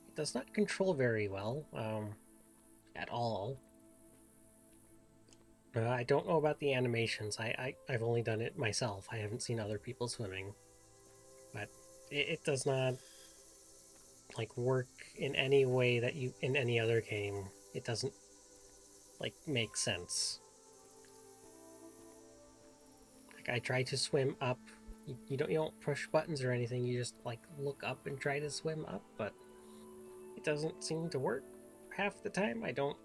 It does not control very well, at all. I don't know about the animations. I've only done it myself. I haven't seen other people swimming. But it does not like work in any way that you in any other game. It doesn't like make sense. Like I try to swim up. You don't push buttons or anything. You just like look up and try to swim up, but it doesn't seem to work half the time. I don't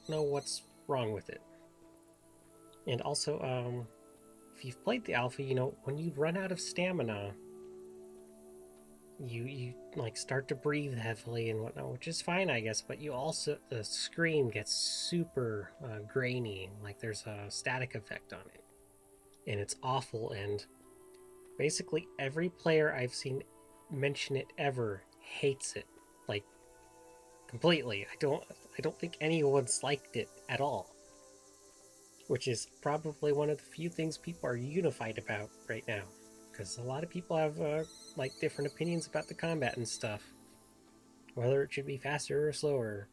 know what's wrong with it. And also, if you've played the alpha, you know when you run out of stamina, you like start to breathe heavily and whatnot, which is fine, I guess. But you also the screen gets super grainy, like there's a static effect on it, and it's awful. And basically every player I've seen mention it ever hates it, like completely. I don't think anyone's liked it at all, which is probably one of the few things people are unified about right now, because a lot of people have like different opinions about the combat and stuff, whether it should be faster or slower.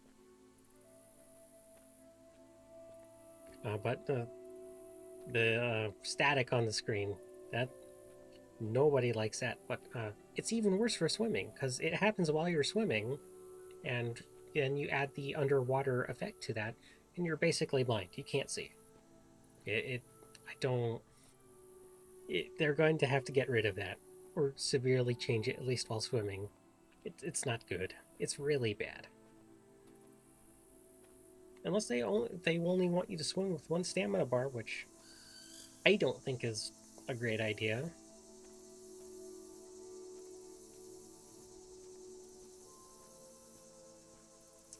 But the static on the screen, that nobody likes that. But it's even worse for swimming, because it happens while you're swimming, and then you add the underwater effect to that, and you're basically blind. You can't see. They're going to have to get rid of that, or severely change it, at least while swimming. It's not good. It's really bad. Unless they only want you to swim with one stamina bar, which I don't think is a great idea.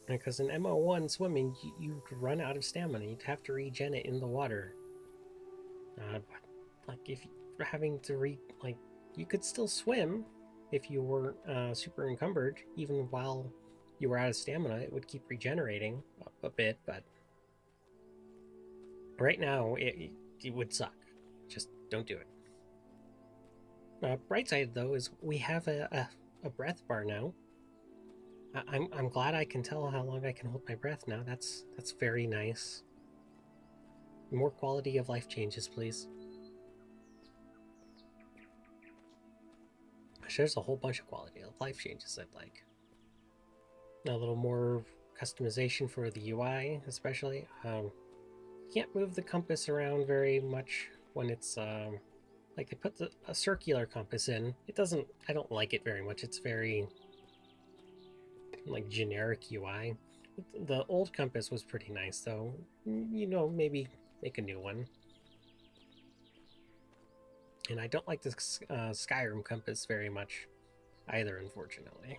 Because in MO1 swimming, you'd run out of stamina. You'd have to regen it in the water. Like if you're having to you could still swim if you weren't super encumbered, even while you were out of stamina. It would keep regenerating a bit, but right now it would suck. Just don't do it. Bright side though is we have a breath bar now. I'm glad I can tell how long I can hold my breath now. That's very nice. More quality of life changes, please. There's a whole bunch of quality of life changes I'd like. A little more customization for the UI, especially. Can't move the compass around very much when it's like they put a circular compass in. It doesn't. I don't like it very much. It's very like generic UI. The old compass was pretty nice, though. You know, maybe make a new one. And I don't like the Skyrim compass very much either, unfortunately.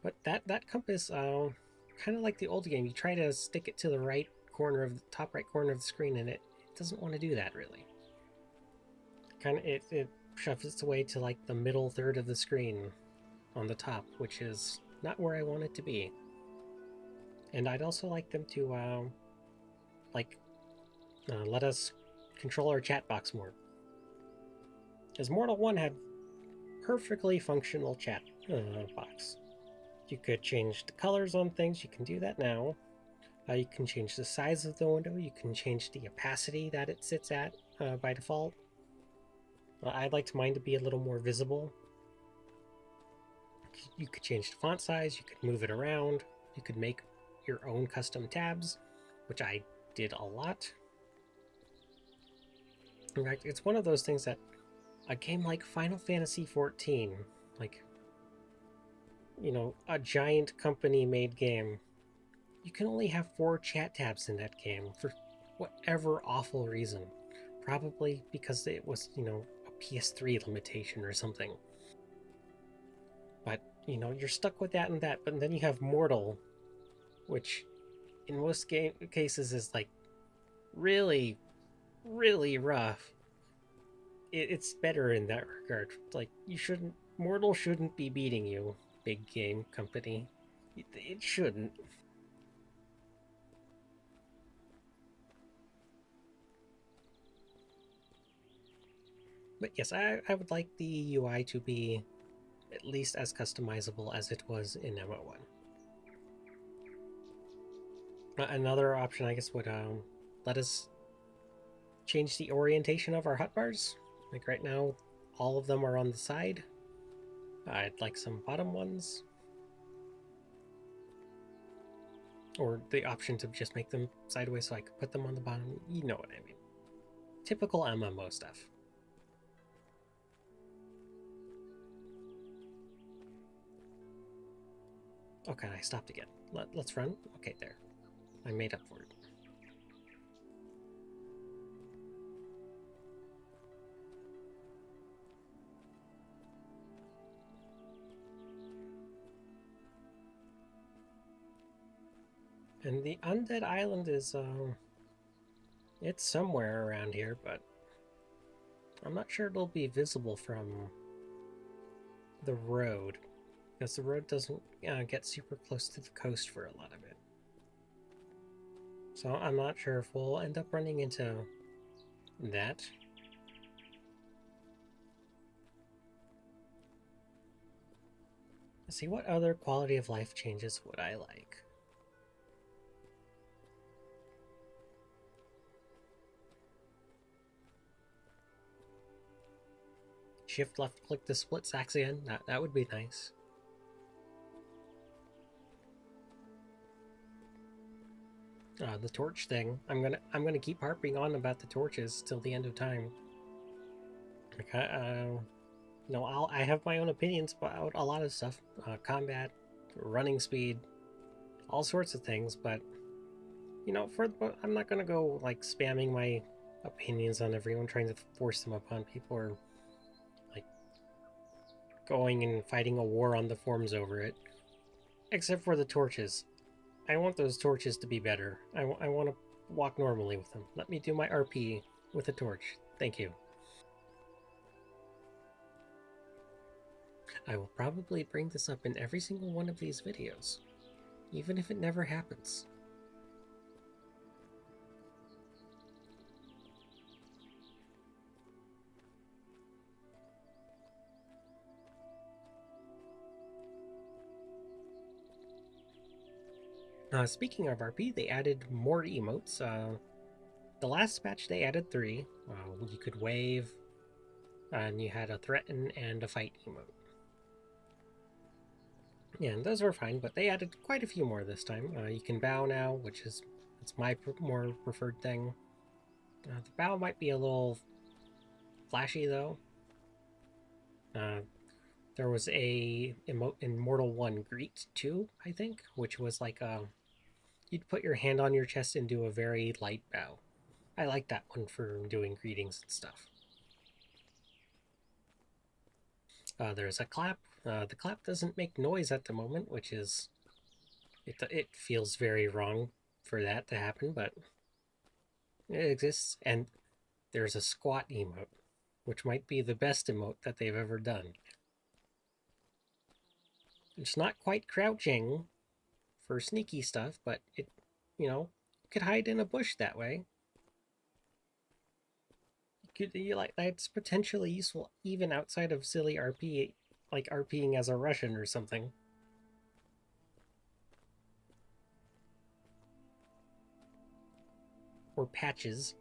But that compass, kind of like the old game, you try to stick it to the right corner of the top right corner of the screen, and it doesn't want to do that really. Kind of it shoves its way to like the middle third of the screen on the top, which is not where I want it to be. And I'd also like them to let us control our chat box more. As Mortal 1 had perfectly functional chat box. You could change the colors on things. You can do that now. You can change the size of the window. You can change the opacity that it sits at by default. I'd like mine to be a little more visible. You could change the font size. You could move it around. You could make your own custom tabs, which I did a lot. In fact, it's one of those things that a game like Final Fantasy XIV, like, you know, a giant company made game, you can only have 4 chat tabs in that game for whatever awful reason. Probably because it was, you know, a PS3 limitation or something. But, you know, you're stuck with that and that, but then you have Mortal, which in most cases is like really, really rough. It's better in that regard. Like, Mortal shouldn't be beating you, big game company. It shouldn't. But yes, I would like the UI to be at least as customizable as it was in MO1. Another option, I guess, would let us change the orientation of our hotbars. Like right now, all of them are on the side. I'd like some bottom ones. Or the option to just make them sideways so I could put them on the bottom. You know what I mean. Typical MMO stuff. Okay, I stopped again. Let's run. Okay, there. I made up for it. And the Undead Island is, it's somewhere around here, but I'm not sure it'll be visible from the road, because the road doesn't get super close to the coast for a lot of it. So I'm not sure if we'll end up running into that. Let's see, what other quality of life changes would I like? Shift left click to split sacks again. That would be nice. The torch thing. I'm gonna keep harping on about the torches till the end of time. Okay, no, I have my own opinions about a lot of stuff. Combat, running speed, all sorts of things, but you know, I'm not gonna go like spamming my opinions on everyone, trying to force them upon people, or like going and fighting a war on the forums over it. Except for the torches. I want those torches to be better. I want to walk normally with them. Let me do my RP with a torch. Thank you. I will probably bring this up in every single one of these videos, even if it never happens. Speaking of RP, they added more emotes. The last patch they added 3. You could wave, and you had a threaten and a fight emote. Yeah, and those were fine, but they added quite a few more this time. You can bow now, which is my more preferred thing. The bow might be a little flashy though. There was a emote in Mortal 1 Greet 2, I think, which was like you'd put your hand on your chest and do a very light bow. I like that one for doing greetings and stuff. There's a clap. The clap doesn't make noise at the moment, which is... It feels very wrong for that to happen, but it exists. And there's a squat emote, which might be the best emote that they've ever done. It's not quite crouching for sneaky stuff, but it, you know, could hide in a bush that way. That's potentially useful even outside of silly RP, like RPing as a Russian or something. or patches.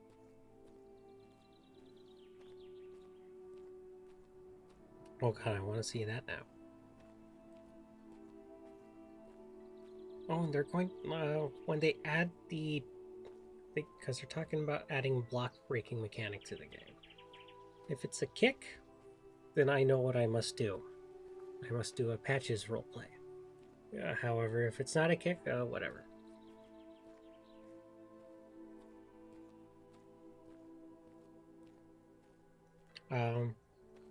Oh god, I want to see that now. Oh, and they're going when they add because they're talking about adding block breaking mechanic to the game. If it's a kick, then I know what I must do. I must do a patches roleplay. However, if it's not a kick, whatever.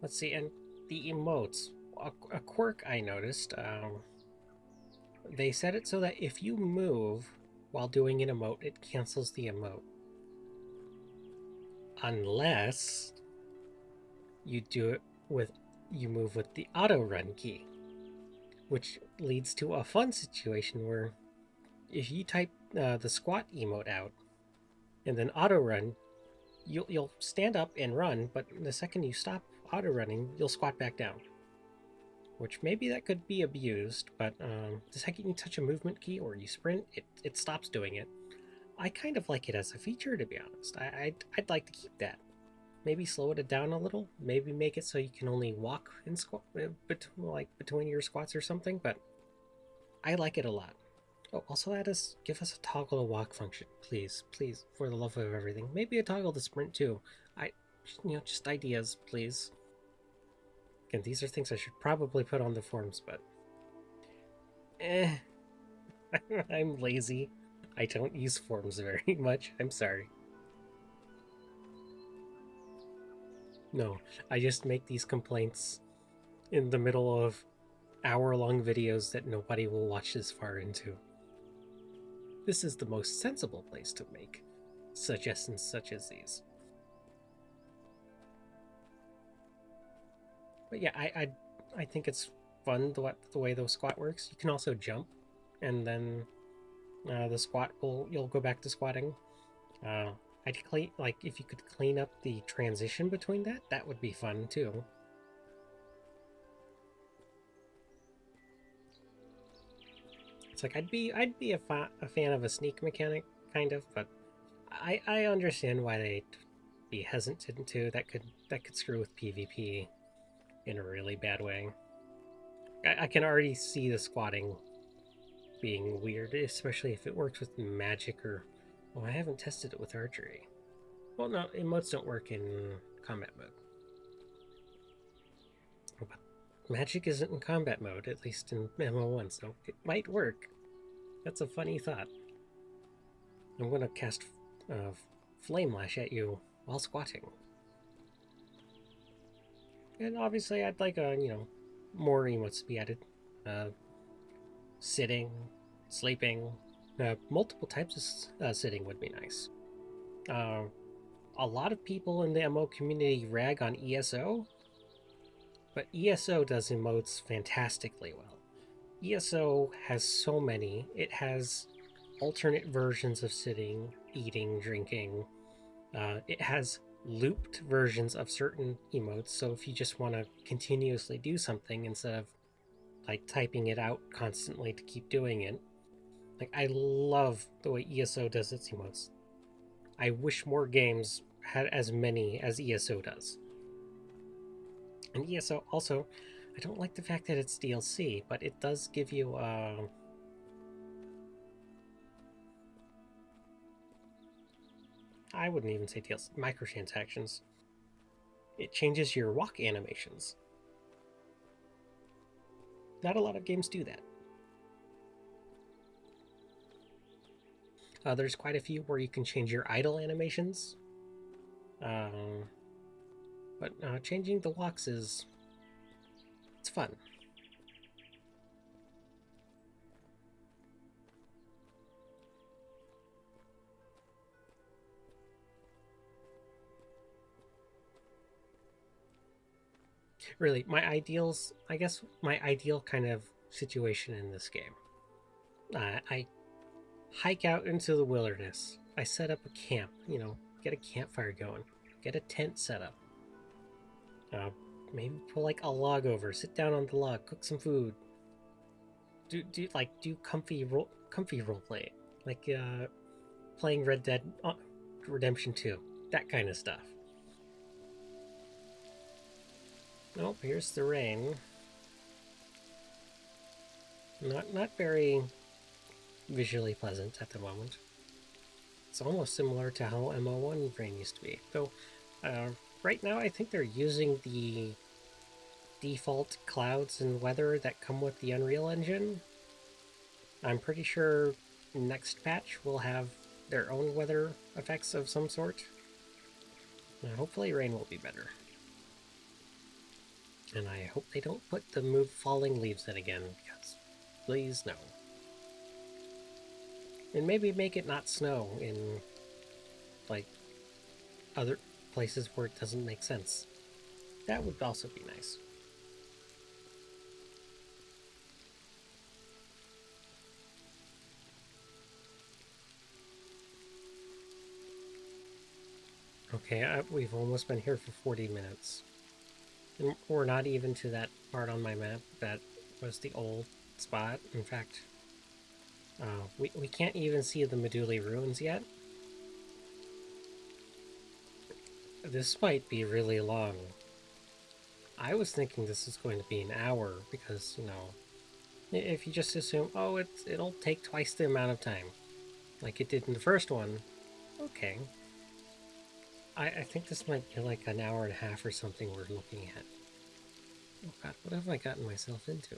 Let's see, and the emotes. A quirk I noticed. They set it so that if you move while doing an emote, it cancels the emote. Unless you move with the auto run key, which leads to a fun situation where if you type the squat emote out and then auto run, you'll stand up and run, but the second you stop auto running, you'll squat back down. Which maybe that could be abused, but the second you touch a movement key or you sprint, it stops doing it. I kind of like it as a feature, to be honest. I'd like to keep that. Maybe slow it down a little. Maybe make it so you can only walk in between your squats or something. But I like it a lot. Oh, also give us a toggle to walk function, please, please, for the love of everything. Maybe a toggle to sprint too. Just ideas, please. Again, these are things I should probably put on the forums, but I'm lazy. I don't use forums very much. I'm sorry. No, I just make these complaints in the middle of hour-long videos that nobody will watch this far into. This is the most sensible place to make suggestions such as these. But yeah, I think it's fun the way the squat works. You can also jump, and then the squat you'll go back to squatting. If you could clean up the transition between that would be fun too. It's like I'd be a fan of a sneak mechanic, kind of, but I understand why they'd be hesitant to. That could screw with PvP in a really bad way. I can already see the squatting being weird, especially if it works with magic or... Well, I haven't tested it with archery. Well, no, emotes don't work in combat mode. But magic isn't in combat mode, at least in MO1, so it might work. That's a funny thought. I'm going to cast Flame Lash at you while squatting. And obviously I'd like, more emotes to be added. Sitting, sleeping, multiple types of sitting would be nice. A lot of people in the MO community rag on ESO, but ESO does emotes fantastically well. ESO has so many. It has alternate versions of sitting, eating, drinking. It has looped versions of certain emotes, so if you just want to continuously do something instead of like typing it out constantly to keep doing it. Like, I love the way ESO does its emotes. I wish more games had as many as ESO does. And ESO also, I don't like the fact that it's DLC, but it does give you I wouldn't even say DLC, microtransactions. It changes your walk animations. Not a lot of games do that. There's quite a few where you can change your idle animations. But changing the walks it's fun. Really, I guess my ideal kind of situation in this game. I hike out into the wilderness. I set up a camp, get a campfire going, get a tent set up. Maybe pull like a log over, sit down on the log, cook some food. Do comfy role play, like playing Red Dead Redemption 2. That kind of stuff. Oh, here's the rain. Not very visually pleasant at the moment. It's almost similar to how MO1 rain used to be. Though, right now I think they're using the default clouds and weather that come with the Unreal Engine. I'm pretty sure next patch will have their own weather effects of some sort. Hopefully rain will be better. And I hope they don't put the move falling leaves in again, because please no. And maybe make it not snow in, like, other places where it doesn't make sense. That would also be nice. Okay, we've almost been here for 40 minutes. And we're not even to that part on my map that was the old spot. In fact, we can't even see the Meduli ruins yet. This might be really long. I was thinking this is going to be an hour because, you know, if you just assume, oh, it'll take twice the amount of time, like it did in the first one, okay. I think this might be like an hour and a half or something we're looking at. Oh god, what have I gotten myself into?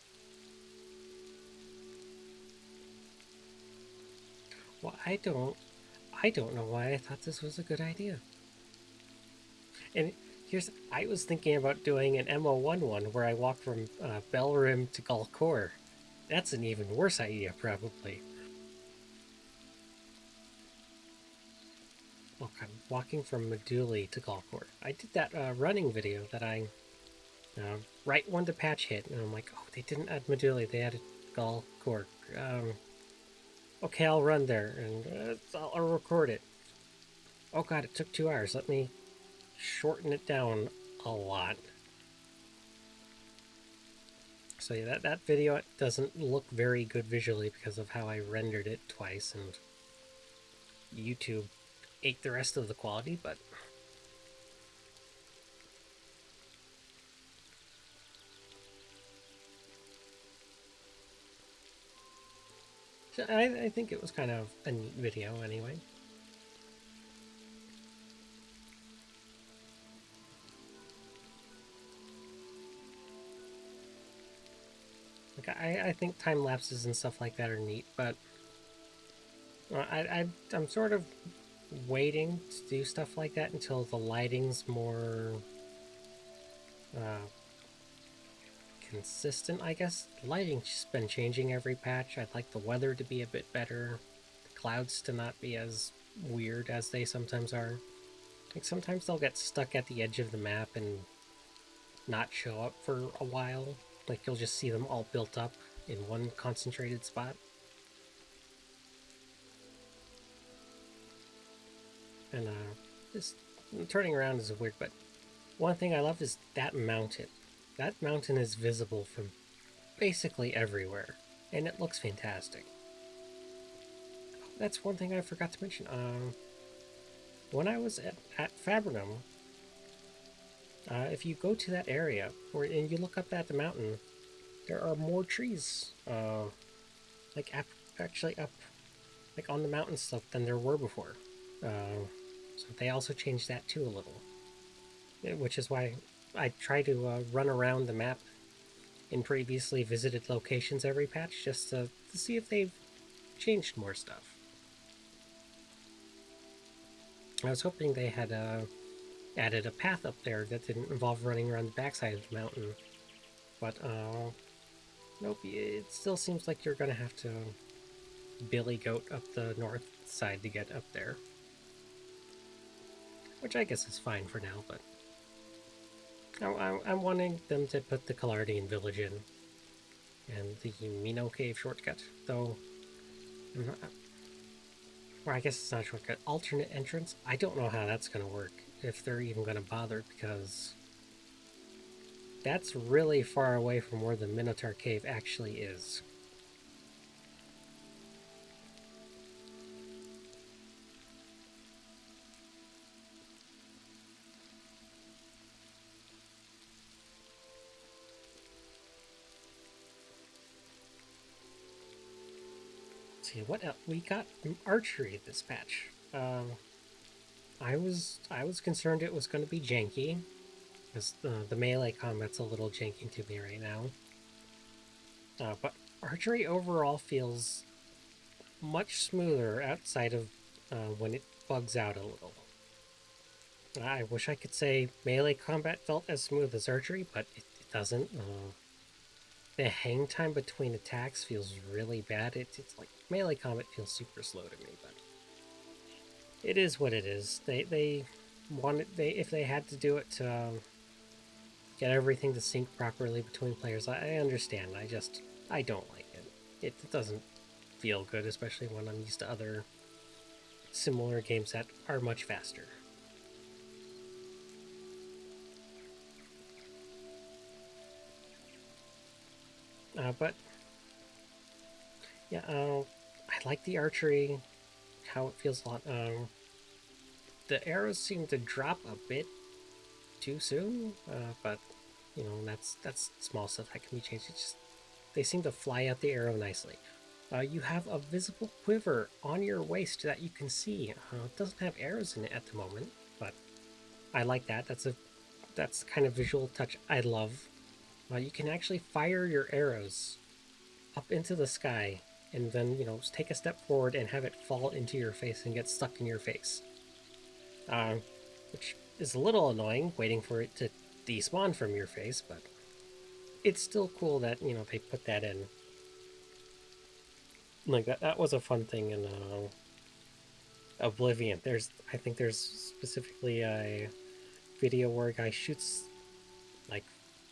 Well, I don't know why I thought this was a good idea. And I was thinking about doing an MO1 one where I walk from Belrim to Galkor. That's an even worse idea, probably. Oh god, walking from Meduli to Galkor. I did that running video that I right when the patch hit, and I'm like, oh, they didn't add Meduli, they added Galkor. Okay, I'll run there, and I'll record it. Oh god, it took 2 hours. Let me shorten it down a lot. So yeah, that video doesn't look very good visually because of how I rendered it twice, and YouTube ate the rest of the quality, but I think it was kind of a neat video anyway. Like I think time lapses and stuff like that are neat, but I'm sort of waiting to do stuff like that until the lighting's more consistent, I guess. The lighting's been changing every patch. I'd like the weather to be a bit better, the clouds to not be as weird as they sometimes are. Like sometimes they'll get stuck at the edge of the map and not show up for a while. Like you'll just see them all built up in one concentrated spot. And this turning around is weird, but one thing I love is that mountain. That mountain is visible from basically everywhere, and it looks fantastic. That's one thing I forgot to mention. When I was at Fabrinum, if you go to that area and you look up at the mountain, there are more trees, like actually up, like on the mountain slope than there were before. So they also changed that too a little, which is why I try to run around the map in previously visited locations every patch just to see if they've changed more stuff. I was hoping they had added a path up there that didn't involve running around the backside of the mountain, but nope, it still seems like you're gonna have to billy goat up the north side to get up there. Which I guess is fine for now, but I'm wanting them to put the Calardian village in, and the Mino Cave shortcut, though, or I guess it's not a shortcut, alternate entrance. I don't know how that's going to work, if they're even going to bother, because that's really far away from where the Minotaur Cave actually is. see what else? We got archery this patch. I was concerned it was going to be janky, because the melee combat's a little janky to me right now. But archery overall feels much smoother outside of when it bugs out a little. I wish I could say melee combat felt as smooth as archery, but it doesn't. The hang time between attacks feels really bad. It's like melee combat feels super slow to me, but it is what it is. They wanted if they had to do it to get everything to sync properly between players. I understand. I don't like it. It doesn't feel good, especially when I'm used to other similar games that are much faster. But yeah, I like the archery, how it feels a lot. The arrows seem to drop a bit too soon, but you know that's small stuff that can be changed. It's just they seem to fly out the arrow nicely. You have a visible quiver on your waist that you can see. It doesn't have arrows in it at the moment, but I like that. That's kind of visual touch I love. You can actually fire your arrows up into the sky and then, you know, take a step forward and have it fall into your face and get stuck in your face. Which is a little annoying, waiting for it to despawn from your face, but it's still cool that, you know, they put that in. Like, that was a fun thing in Oblivion. I think there's specifically a video where a guy shoots, like,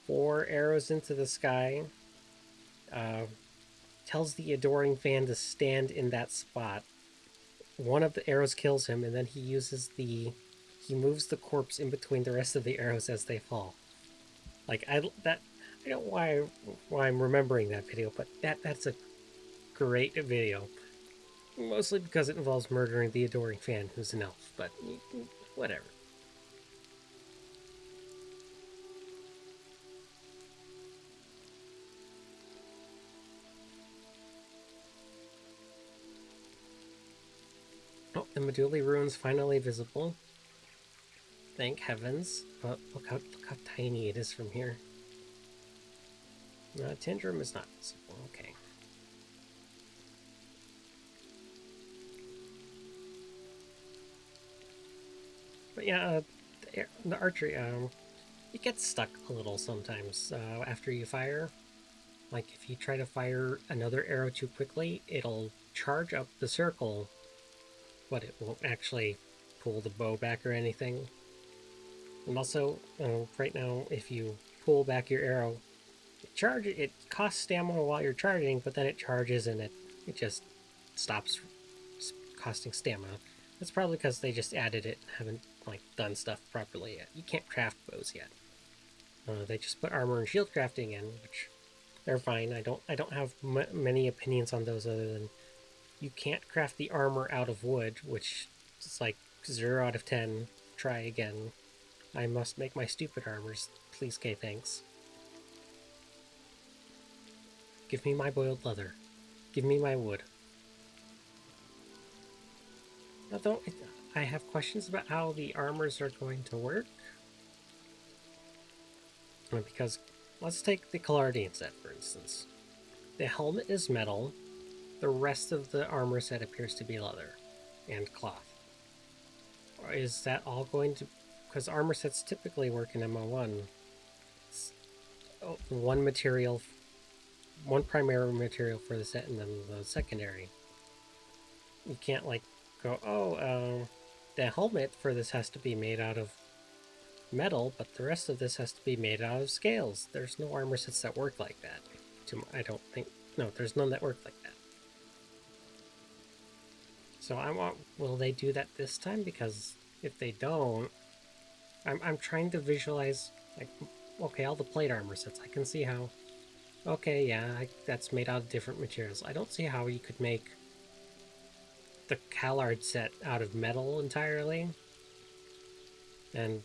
4 arrows into the sky, tells the adoring fan to stand in that spot. One of the arrows kills him, and then he moves the corpse in between the rest of the arrows as they fall. Like I don't know why I'm remembering that video, but that's a great video. Mostly because it involves murdering the adoring fan, who's an elf, but whatever. Oh, the Meduli ruin's finally visible. Thank heavens. But look how tiny it is from here. Tindrem is not visible. Okay. But yeah, the archery, it gets stuck a little sometimes after you fire. Like if you try to fire another arrow too quickly, it'll charge up the circle, but it won't actually pull the bow back or anything. And also, right now, if you pull back your arrow, it costs stamina while you're charging, but then it charges and it just stops costing stamina. That's probably because they just added it and haven't like done stuff properly yet. You can't craft bows yet. They just put armor and shield crafting in, which they're fine. I don't have many opinions on those other than you can't craft the armor out of wood, which is like 0 out of 10. Try again. I must make my stupid armors. Please, K, thanks. Give me my boiled leather. Give me my wood. Although I have questions about how the armors are going to work. Because let's take the Collardian set, for instance. The helmet is metal. The rest of the armor set appears to be leather and cloth. Is that all going to... Because armor sets typically work in MO1. It's one material, one primary material for the set and then the secondary. You can't like go, the helmet for this has to be made out of metal, but the rest of this has to be made out of scales. There's no armor sets that work like that. I don't think... No, there's none that work like that. So will they do that this time? Because if they don't, I'm trying to visualize, like, okay, all the plate armor sets. I can see how, okay, yeah, that's made out of different materials. I don't see how you could make the Callard set out of metal entirely. And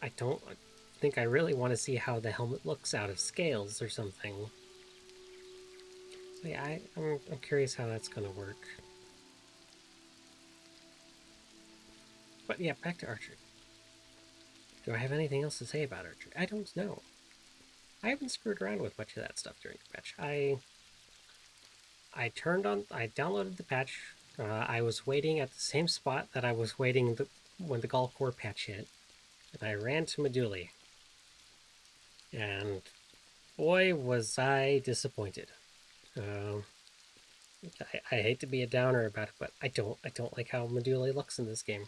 I don't think I really want to see how the helmet looks out of scales or something. I'm curious how that's gonna work. But yeah, back to archery. Do I have anything else to say about archery? I don't know. I haven't screwed around with much of that stuff during the patch. I downloaded the patch. I was waiting at the same spot that I was waiting when the Gall Core patch hit, and I ran to Meduli. And boy, was I disappointed. Uh, I hate to be a downer about it, but I don't like how Meduli looks in this game.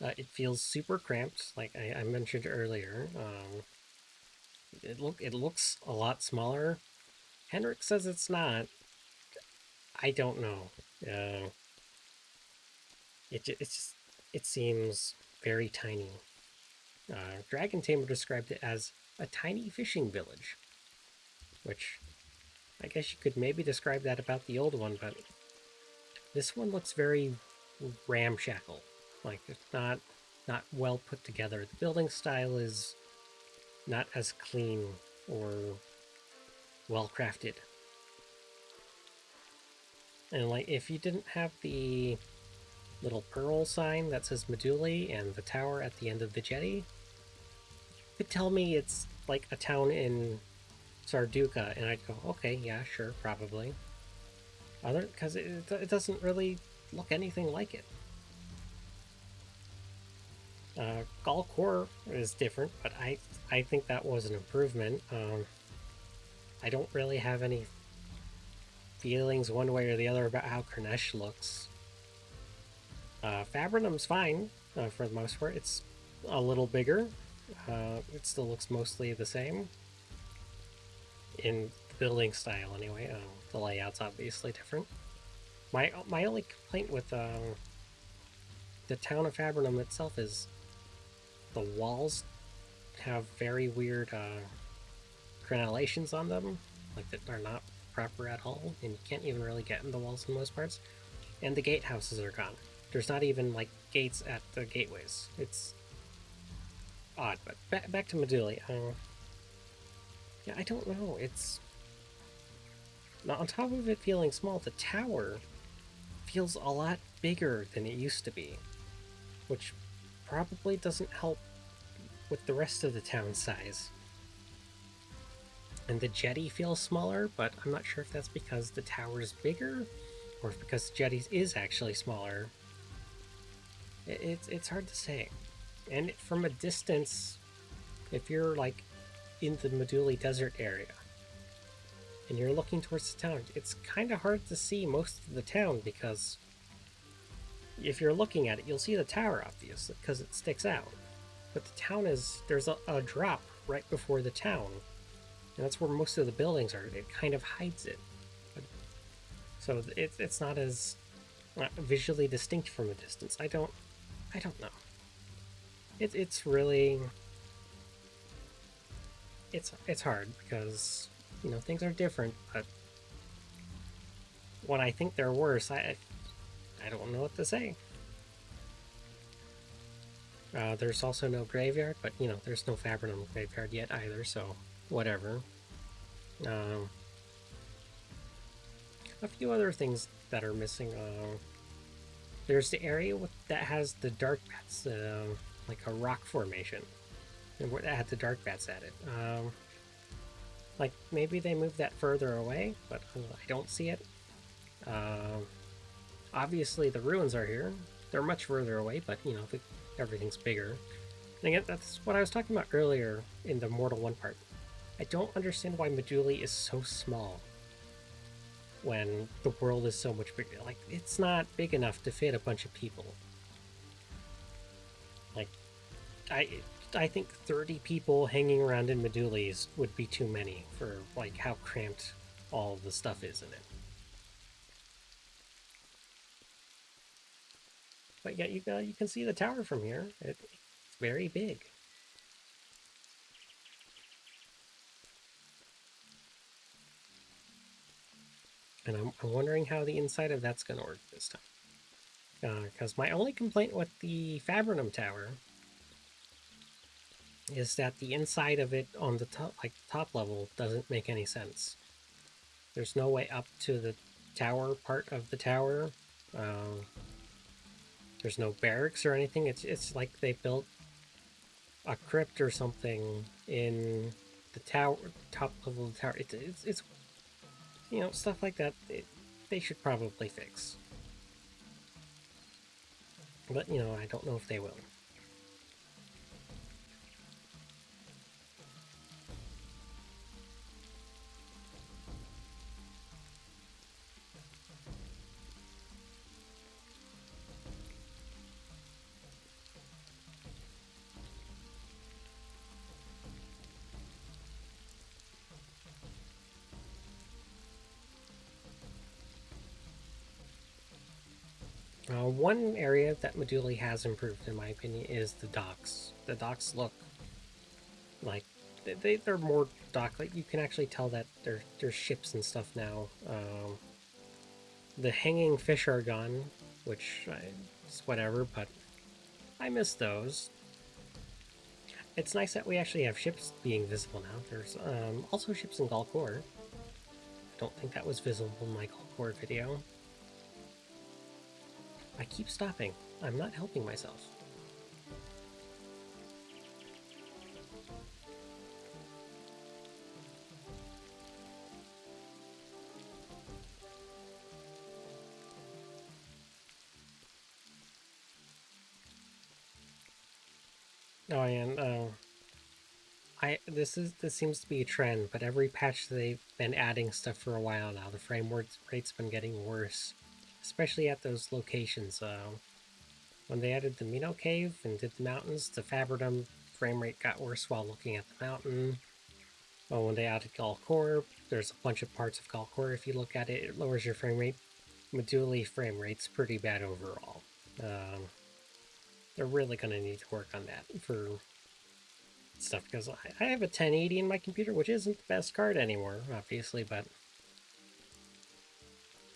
It feels super cramped, like I mentioned earlier. It looks a lot smaller. Henrik says it's not. I don't know. Uh, it seems very tiny. Dragon Tamer described it as a tiny fishing village, which I guess you could maybe describe that about the old one, but this one looks very ramshackle. Like it's not well put together. The building style is not as clean or well crafted. And like if you didn't have the little pearl sign that says Meduli and the tower at the end of the jetty, you could tell me it's like a town in Sarduka, and I'd go, okay, yeah, sure, probably. Because it doesn't really look anything like it. Gall Core is different, but I think that was an improvement. I don't really have any feelings one way or the other about how Kranesh looks. Fabrinum's fine for the most part. It's a little bigger. It still looks mostly the same in the building style anyway. The layout's obviously different. My only complaint with the town of Fabrinum itself is the walls have very weird crenellations on them, like that are not proper at all, and you can't even really get in the walls in most parts. And the gatehouses are gone. There's not even like gates at the gateways. It's odd. But back to Meduli. Yeah, I don't know. It's now on top of it feeling small, the tower feels a lot bigger than it used to be, which probably doesn't help with the rest of the town size. And the jetty feels smaller, but I'm not sure if that's because the tower is bigger or if because the jetty is actually smaller. It's hard to say. And from a distance, if you're like in the Meduli desert area and you're looking towards the town, it's kind of hard to see most of the town because if you're looking at it, you'll see the tower obviously because it sticks out. But the town there's a drop right before the town, and that's where most of the buildings are. It kind of hides it. So it's not as visually distinct from a distance. I don't know. It's really it's hard because things are different, but when I think they're worse, I don't know what to say. There's also no graveyard, but there's no Fabrinum graveyard yet either, so whatever. A few other things that are missing. There's the area that has the dark bats, like a rock formation, and that had the dark bats at it. Like maybe they moved that further away, but I don't see it. Obviously, the ruins are here. They're much further away, but everything's bigger. And again, that's what I was talking about earlier in the Mortal 1 part. I don't understand why Meduli is so small when the world is so much bigger. Like, it's not big enough to fit a bunch of people. Like, I think 30 people hanging around in Meduli's would be too many for, like, how cramped all the stuff is in it. But yeah, you can see the tower from here. It's very big. And I'm wondering how the inside of that's going to work this time. Because my only complaint with the Fabrinum Tower is that the inside of it on the top level doesn't make any sense. There's no way up to the tower part of the tower. There's no barracks or anything. It's like they built a crypt or something in the tower, top level of the tower. It's stuff like that. They should probably fix, but I don't know if they will. One area that Meduli has improved, in my opinion, is the docks. The docks look like they're more dock. Like you can actually tell that there's ships and stuff now. The hanging fish are gone, which is whatever, but I miss those. It's nice that we actually have ships being visible now. There's also ships in Galkor. I don't think that was visible in my Galkor video. I keep stopping. I'm not helping myself. Oh, and this seems to be a trend, but every patch they've been adding stuff for a while now. The frame rate's been getting worse, especially at those locations. When they added the Mino Cave and did the mountains, the Faberdom frame rate got worse while looking at the mountain. Oh, when they added Galkor, there's a bunch of parts of Galkor. If you look at it, it lowers your frame rate. Meduli frame rate's pretty bad overall. They're really going to need to work on that for stuff, because I have a 1080 in my computer, which isn't the best card anymore, obviously, but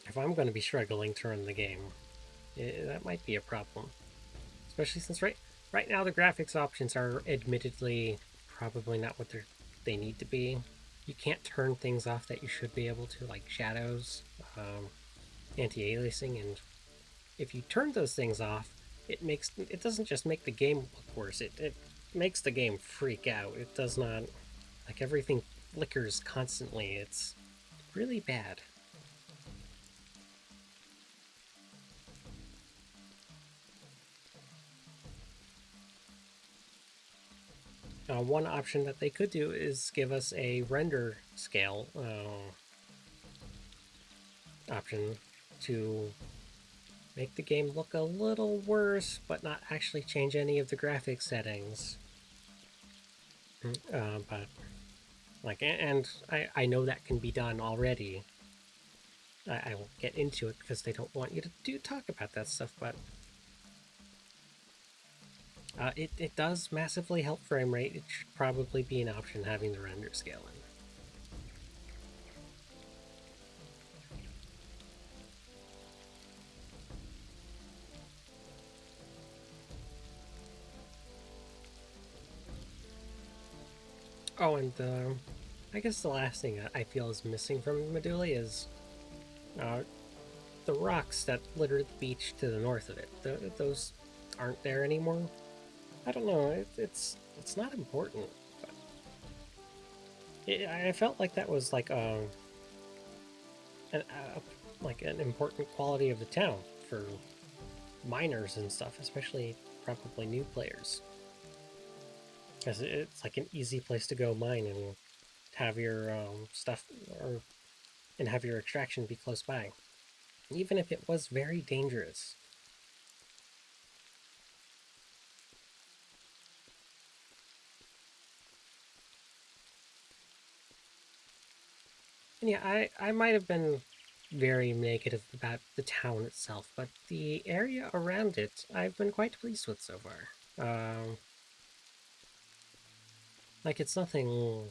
if I'm going to be struggling to run the game, that might be a problem. Especially since right now the graphics options are admittedly probably not what they need to be. You can't turn things off that you should be able to, like shadows, anti-aliasing, and if you turn those things off, it doesn't just make the game look worse. It makes the game freak out. It does not, like, everything flickers constantly. It's really bad. One option that they could do is give us a render scale option to make the game look a little worse, but not actually change any of the graphics settings. But like, and I know that can be done already. I won't get into it because they don't want you to talk about that stuff, but it does massively help frame rate. It should probably be an option, having the render scale in. Oh, and I guess the last thing I feel is missing from Meduli is the rocks that litter the beach to the north of it. Those aren't there anymore. I don't know. It's not important, but I felt like that was like like an important quality of the town for miners and stuff, especially probably new players, because it's like an easy place to go mine and have your stuff and have your extraction be close by, even if it was very dangerous. And yeah, I might have been very negative about the town itself, but the area around it I've been quite pleased with so far. Like, it's nothing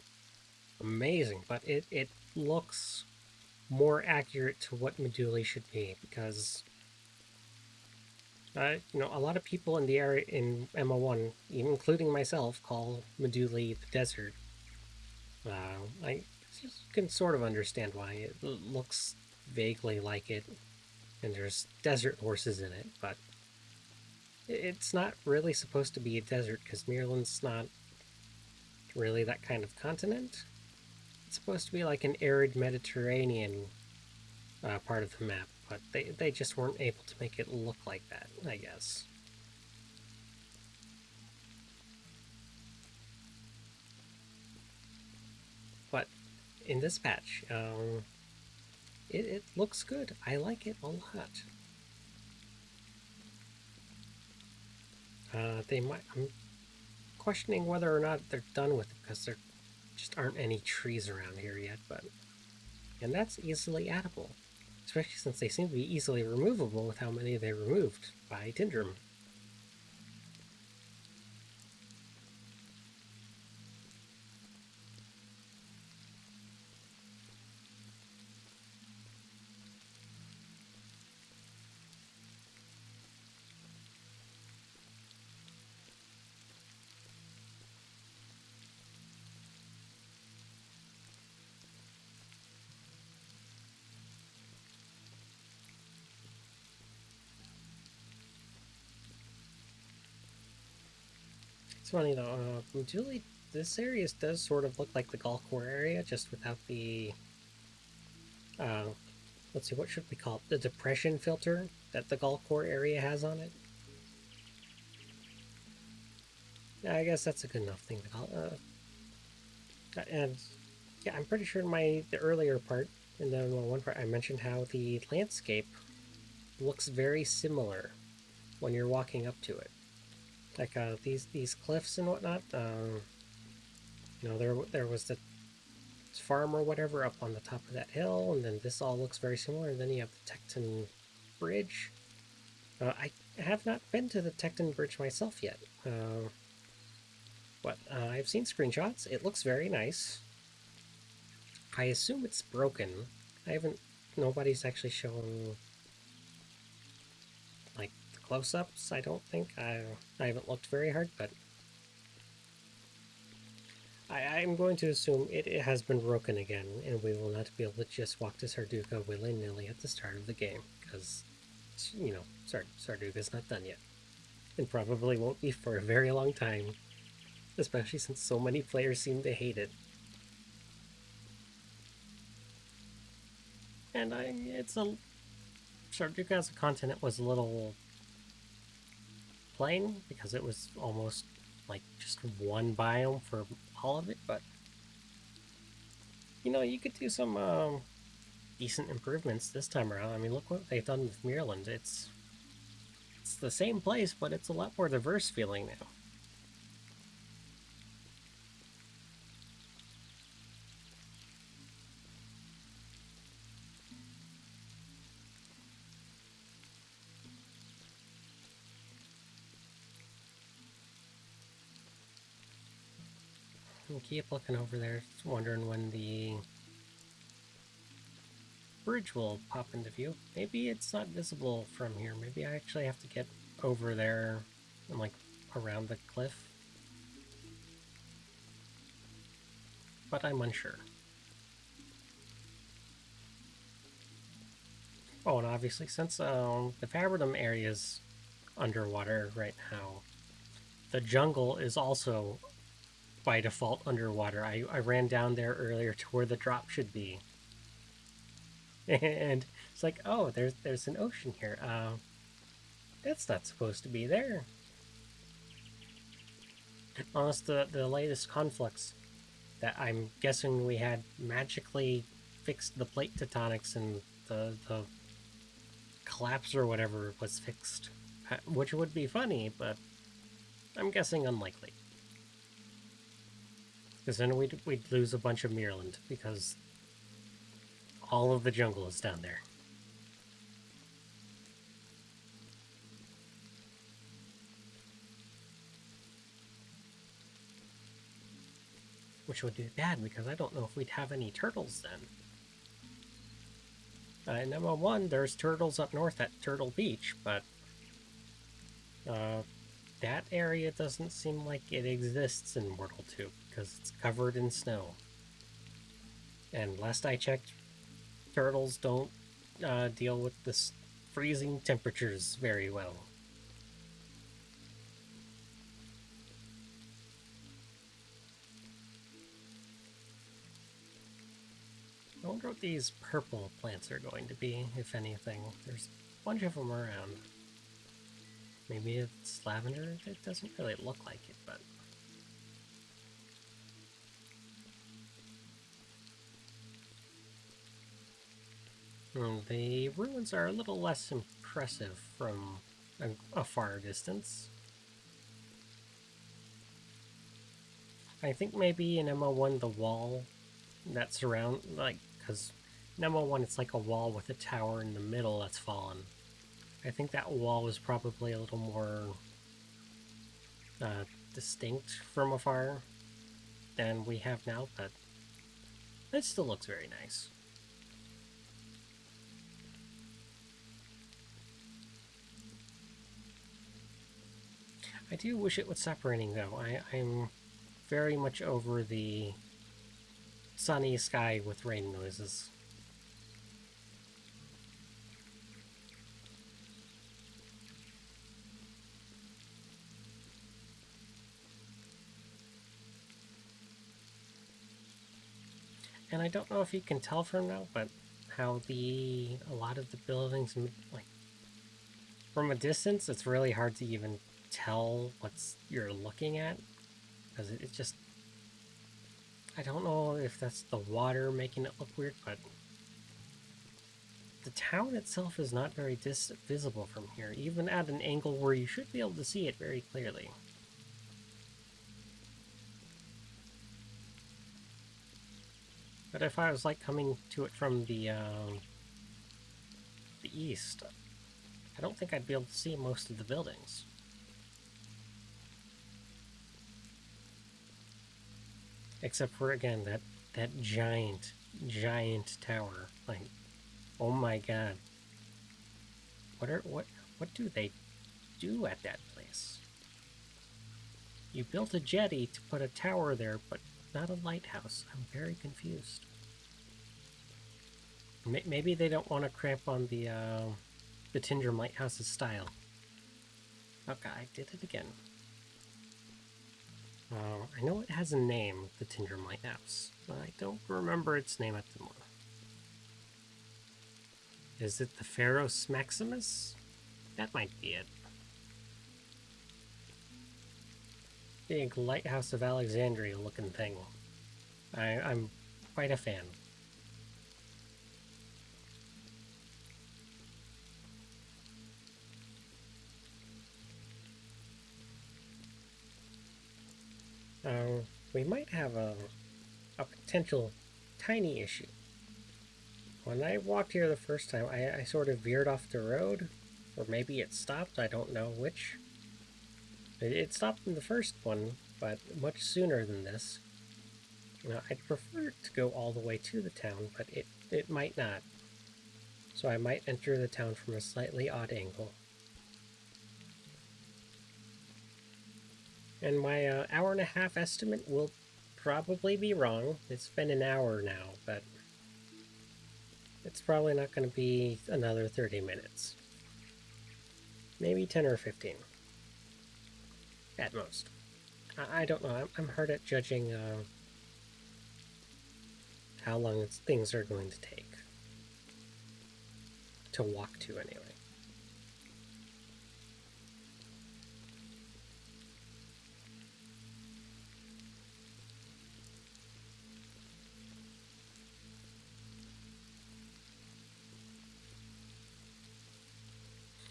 amazing, but it looks more accurate to what Meduli should be, because a lot of people in the area in even including myself, call Meduli the desert. you can sort of understand why. It looks vaguely like it, and there's desert horses in it, but it's not really supposed to be a desert because Mirland's not really that kind of continent. It's supposed to be like an arid Mediterranean part of the map, but they just weren't able to make it look like that, I guess. But in this patch, it looks good. I like it a lot. I'm questioning whether or not they're done with it because there just aren't any trees around here yet, and that's easily addable, especially since they seem to be easily removable with how many they removed by Tindrem. It's funny though, Meduli, this area does sort of look like the Galkor area, just without the, uh, let's see, what should we call it? The depression filter that the Galkor area has on it. Yeah, I guess that's a good enough thing to call it. And yeah, I'm pretty sure in the earlier part, in the one part, I mentioned how the landscape looks very similar when you're walking up to it. Like these cliffs and whatnot. There was the farm or whatever up on the top of that hill, and then this all looks very similar. And then you have the Tecton Bridge. I have not been to the Tecton Bridge myself yet, but I've seen screenshots. It looks very nice. I assume it's broken. I haven't. Nobody's actually shown like the close-ups. I don't think. I haven't looked very hard, but I'm going to assume it has been broken again, and we will not be able to just walk to Sarduka willy-nilly at the start of the game, because, you know, Sarduka's not done yet. And probably won't be for a very long time, especially since so many players seem to hate it. And Sarduka as a continent was a little plain, because it was almost like just one biome for all of it, but you know, you could do some decent improvements this time around. I mean, look what they've done with Mirland. It's the same place, but it's a lot more diverse feeling now. And keep looking over there, wondering when the bridge will pop into view. Maybe it's not visible from here. Maybe I actually have to get over there and like around the cliff. But I'm unsure. Oh, and obviously since the Fabridom area is underwater right now, the jungle is also by default underwater. I ran down there earlier to where the drop should be. And it's like, oh, there's an ocean here. That's not supposed to be there. Unless the latest conflicts that I'm guessing we had magically fixed the plate tectonics and the collapse or whatever was fixed. Which would be funny, but I'm guessing unlikely. Because then we'd lose a bunch of Mirland, because all of the jungle is down there. Which would be bad, because I don't know if we'd have any turtles then. In MO1, there's turtles up north at Turtle Beach, but that area doesn't seem like it exists in Mortal 2, because it's covered in snow. And last I checked, turtles don't deal with this freezing temperatures very well. I wonder what these purple plants are going to be, if anything. There's a bunch of them around. Maybe it's lavender? It doesn't really look like it, but... the ruins are a little less impressive from a far distance. I think maybe in MO1 the wall that surround, like, because in MO1 it's like a wall with a tower in the middle that's fallen. I think that wall was probably a little more distinct from afar than we have now, but it still looks very nice. I do wish it would stop raining though. I'm very much over the sunny sky with rain noises. And I don't know if you can tell from now, but how a lot of the buildings, like, from a distance, it's really hard to even tell what you're looking at, because it just, I don't know if that's the water making it look weird, but the town itself is not very visible from here, even at an angle where you should be able to see it very clearly. But if I was like coming to it from the east, I don't think I'd be able to see most of the buildings. Except for, again, that giant tower. Like, oh my god. What do they do at that place? You built a jetty to put a tower there, but not a lighthouse. I'm very confused. Maybe they don't want to cramp on the Tindrem lighthouse's style. Okay, I did it again. I know it has a name, the Tindrem lighthouse, but I don't remember its name at the moment. Is it the Pharos Maximus? That might be it. Big Lighthouse of Alexandria looking thing. I'm quite a fan. We might have a potential tiny issue. When I walked here the first time, I sort of veered off the road, or maybe it stopped, I don't know which. It stopped in the first one, but much sooner than this. I'd prefer to go all the way to the town, but it might not. So I might enter the town from a slightly odd angle. And my hour and a half estimate will probably be wrong. It's been an hour now, but it's probably not going to be another 30 minutes. Maybe 10 or 15. At most. I don't know. I'm hard at judging how long things are going to take. To walk to, anyway.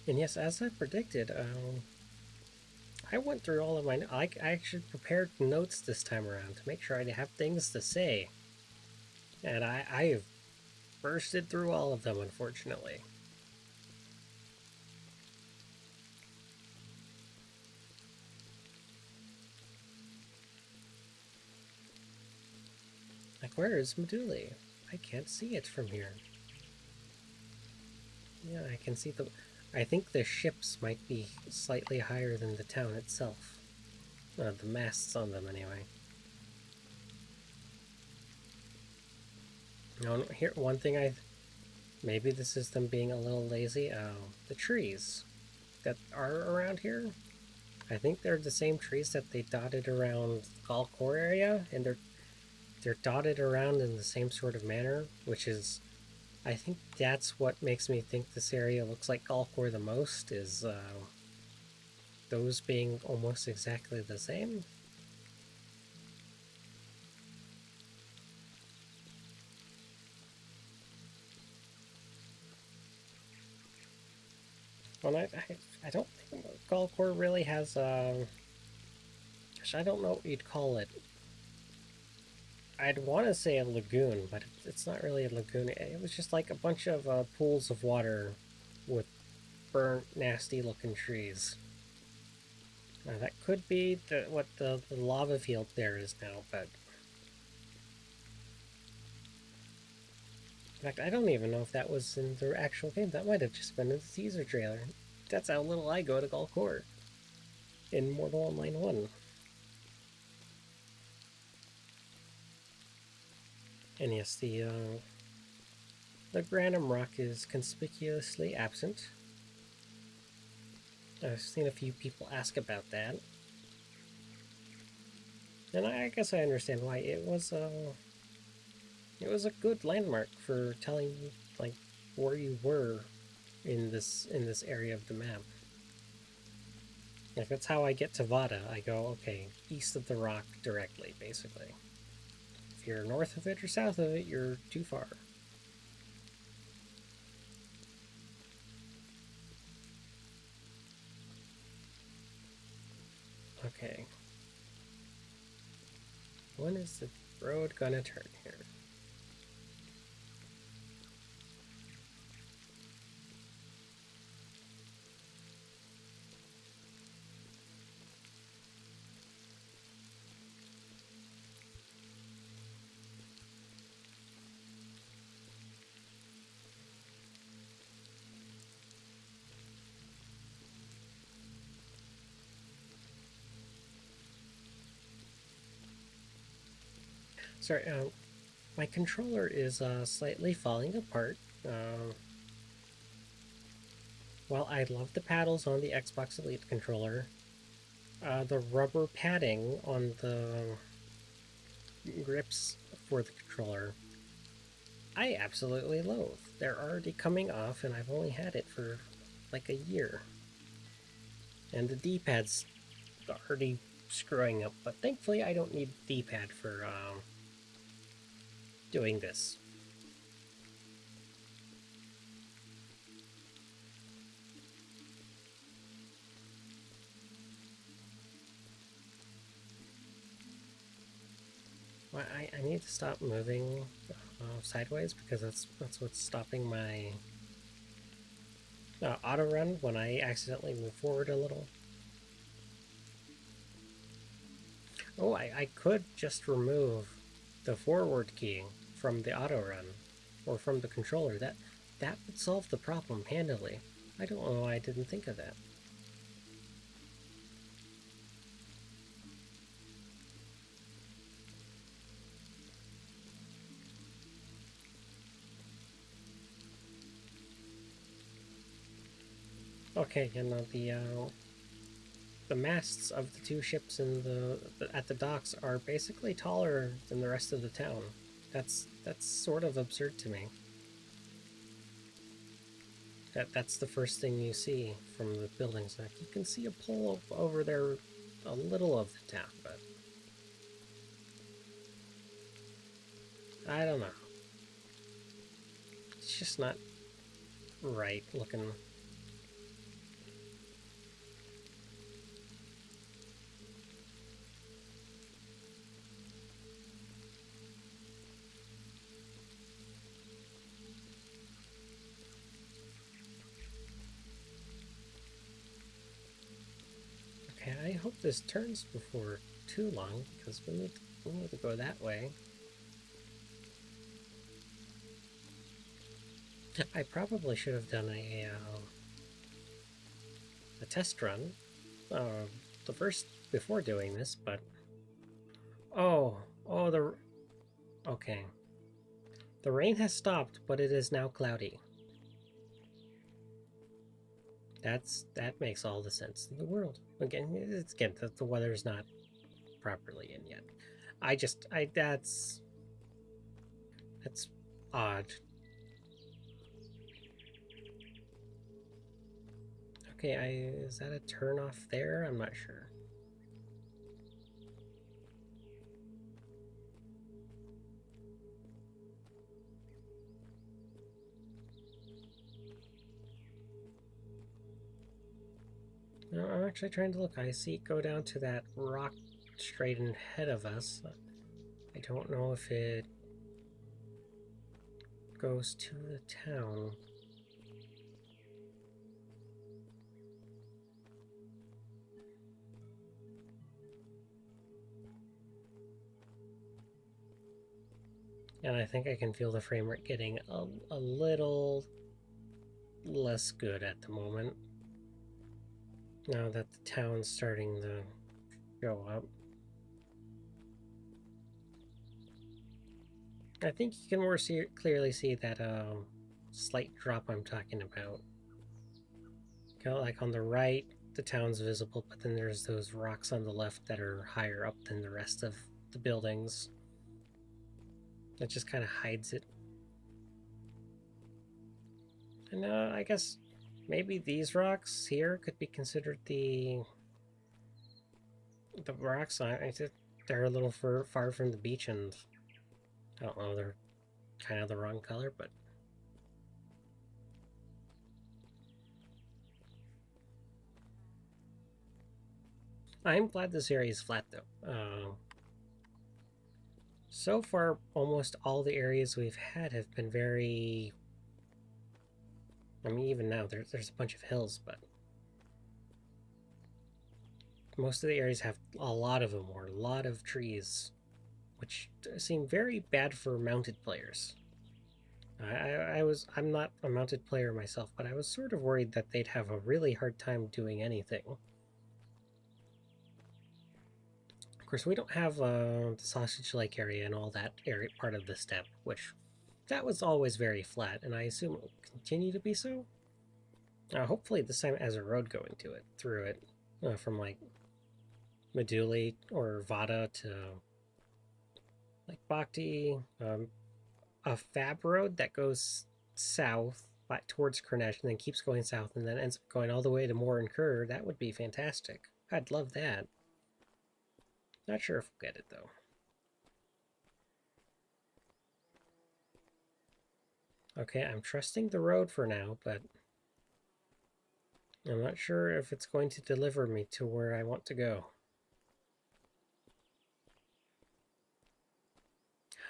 And yes, as I predicted, I went through all of my... I actually prepared notes this time around to make sure I'd have things to say. And I've bursted through all of them, unfortunately. Like, where is Meduli? I can't see it from here. Yeah, I can see the... I think the ships might be slightly higher than the town itself. The masts on them, anyway. No, here, one thing maybe this is them being a little lazy. The trees that are around here, I think they're the same trees that they dotted around Galkor area, and they're dotted around in the same sort of manner, which is, I think that's what makes me think this area looks like Galkor the most, is those being almost exactly the same. Well, I don't think Galkor really has, I don't know what you'd call it. I'd want to say a lagoon, but it's not really a lagoon. It was just like a bunch of pools of water with burnt, nasty-looking trees. That could be what the lava field there is now, but in fact, I don't even know if that was in the actual game. That might have just been in the teaser trailer. That's how little I go to Galkor in Mortal Online 1. And yes, the Granum Rock is conspicuously absent. I've seen a few people ask about that. And I guess I understand why. It was a good landmark for telling you like where you were in this area of the map. Like that's how I get to Vadda. I go, okay, east of the rock directly, basically. If you're north of it or south of it, you're too far. Okay. When is the road gonna turn here? Sorry, my controller is slightly falling apart. While I love the paddles on the Xbox Elite controller, the rubber padding on the grips for the controller, I absolutely loathe. They're already coming off, and I've only had it for like a year. And the D-pad's already screwing up, but thankfully I don't need D-pad for doing this. Well, I need to stop moving sideways because that's what's stopping my auto run when I accidentally move forward a little. Oh, I could just remove the forward key from the auto run or from the controller. That would solve the problem handily. I don't know why I didn't think of that. Okay, and the masts of the two ships in at the docks are basically taller than the rest of the town. That's sort of absurd to me. That's the first thing you see from the buildings. Like you can see a pole over there, a little of the town, but I don't know. It's just not right looking. Okay, I hope this turns before too long because we need to go that way. I probably should have done a test run the first before doing this, but oh the okay. The rain has stopped, but it is now cloudy. That makes all the sense in the world. Again, the weather's not properly in yet. That's odd. Okay, is that a turn off there? I'm not sure. No, I'm actually trying to look. I see it go down to that rock straight ahead of us. I don't know if it goes to the town. And I think I can feel the frame rate getting a little less good at the moment. Now that the town's starting to go up. I think you can more clearly see that slight drop I'm talking about. Kind of like on the right, the town's visible, but then there's those rocks on the left that are higher up than the rest of the buildings. That just kind of hides it. And I guess maybe these rocks here could be considered the rocks. They're a little far from the beach, and I don't know, they're kind of the wrong color, but I'm glad this area is flat though. So far, almost all the areas we've had have been very... I mean, even now, there's a bunch of hills, but most of the areas have a lot of them, or a lot of trees, which seem very bad for mounted players. I'm not a mounted player myself, but I was sort of worried that they'd have a really hard time doing anything. Of course, we don't have the Sausage Lake area and all that area part of the steppe, which that was always very flat, and I assume it will continue to be so. Hopefully this time it has a road going to it, through it, from like Meduli or Vadda to like Bhakti, a fab road that goes south towards Kranesh and then keeps going south and then ends up going all the way to Moor and Kerr. That would be fantastic. I'd love that. Not sure if we'll get it though. Okay, I'm trusting the road for now, but I'm not sure if it's going to deliver me to where I want to go.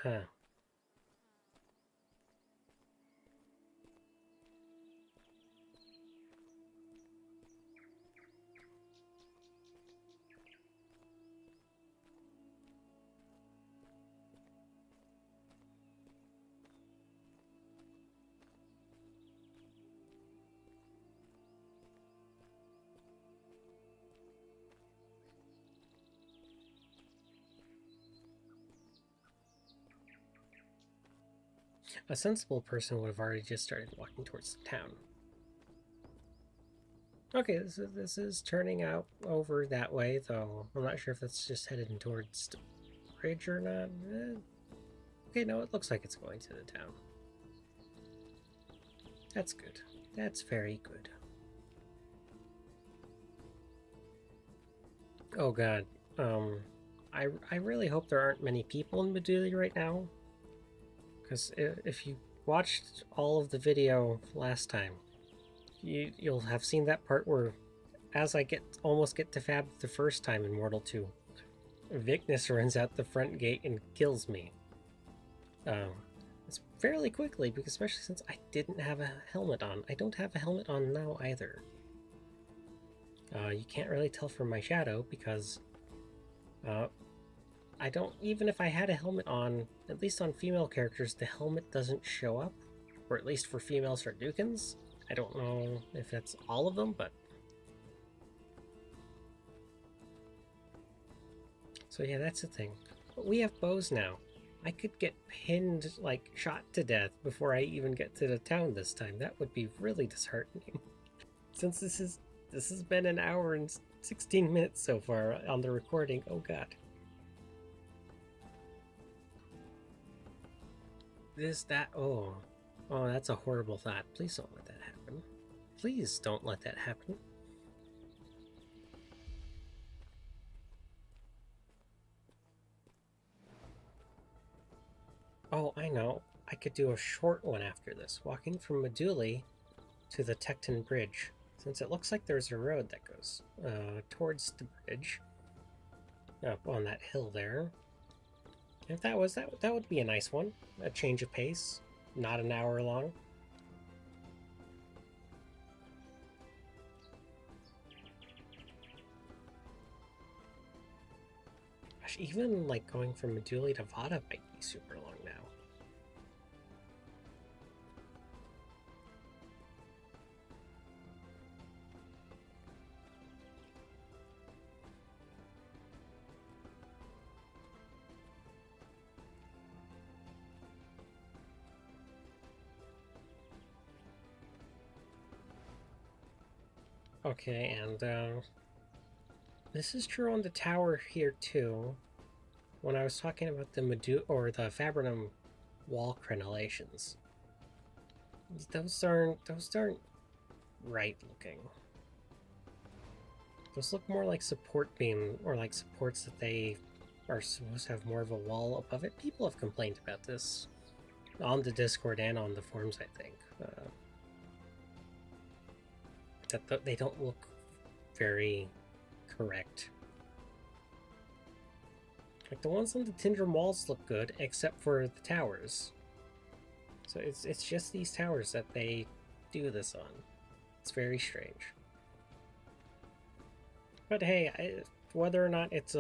Huh. A sensible person would have already just started walking towards the town. Okay, this is turning out over that way, though I'm not sure if it's just headed towards the bridge or not. Okay, no, it looks like it's going to the town. That's good. That's very good. Oh god. I really hope there aren't many people in Meduli right now. Because if you watched all of the video last time, you'll have seen that part where, as I almost get to Fab the first time in Mortal 2, Vicness runs out the front gate and kills me. It's fairly quickly, because especially since I didn't have a helmet on. I don't have a helmet on now either. You can't really tell from my shadow because I don't, even if I had a helmet on, at least on female characters, the helmet doesn't show up, or at least for female Sardukans. I don't know if that's all of them, but... So yeah, that's the thing. But we have bows now. I could get pinned, like shot to death before I even get to the town this time. That would be really disheartening. Since this has been an hour and 16 minutes so far on the recording. Oh god. Oh, that's a horrible thought. Please don't let that happen. Please don't let that happen. Oh, I know. I could do a short one after this, walking from Meduli to the Tecton Bridge, since it looks like there's a road that goes towards the bridge, up on that hill there. If that was that would be a nice one. A change of pace, not an hour long. Gosh, even like going from Meduli to Vadda might be super long now. Okay, and this is true on the tower here too. When I was talking about the the Fabrinum wall crenellations, those aren't right looking. Those look more like support beam, or like supports that they are supposed to have more of a wall above it. People have complained about this on the Discord and on the forums, I think. That they don't look very correct. Like the ones on the Tindrem walls look good, except for the towers. So it's just these towers that they do this on. It's very strange. But hey, whether or not it's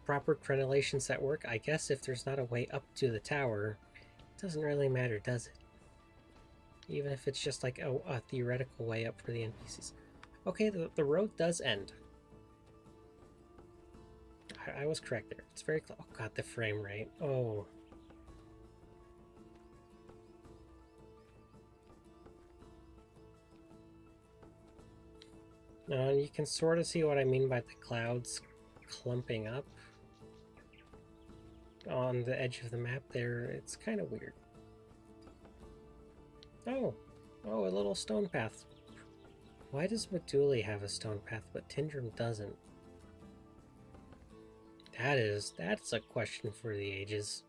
proper crenellations that work, I guess if there's not a way up to the tower, it doesn't really matter, does it? Even if it's just like a theoretical way up for the NPCs. Okay, the road does end. I was correct there. It's very close. Oh god, the frame rate. Oh. You can sort of see what I mean by the clouds clumping up on the edge of the map there. It's kind of weird. Oh, a little stone path. Why does Meduli have a stone path, but Tindrem doesn't? That's a question for the ages.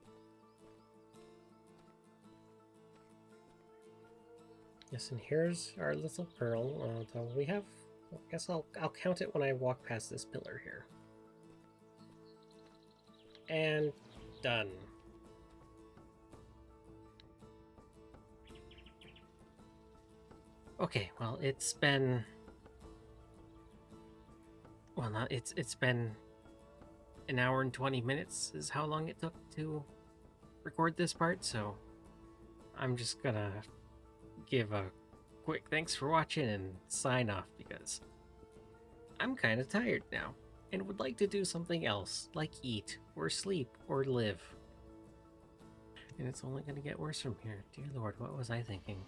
Yes, and here's our little pearl. We have, I guess I'll count it when I walk past this pillar here. And done. Okay, well, it's been... Well, not, it's been an hour and 20 minutes is how long it took to record this part, so I'm just gonna give a quick thanks for watching and sign off because I'm kind of tired now and would like to do something else, like eat, or sleep, or live. And it's only gonna get worse from here. Dear Lord, what was I thinking?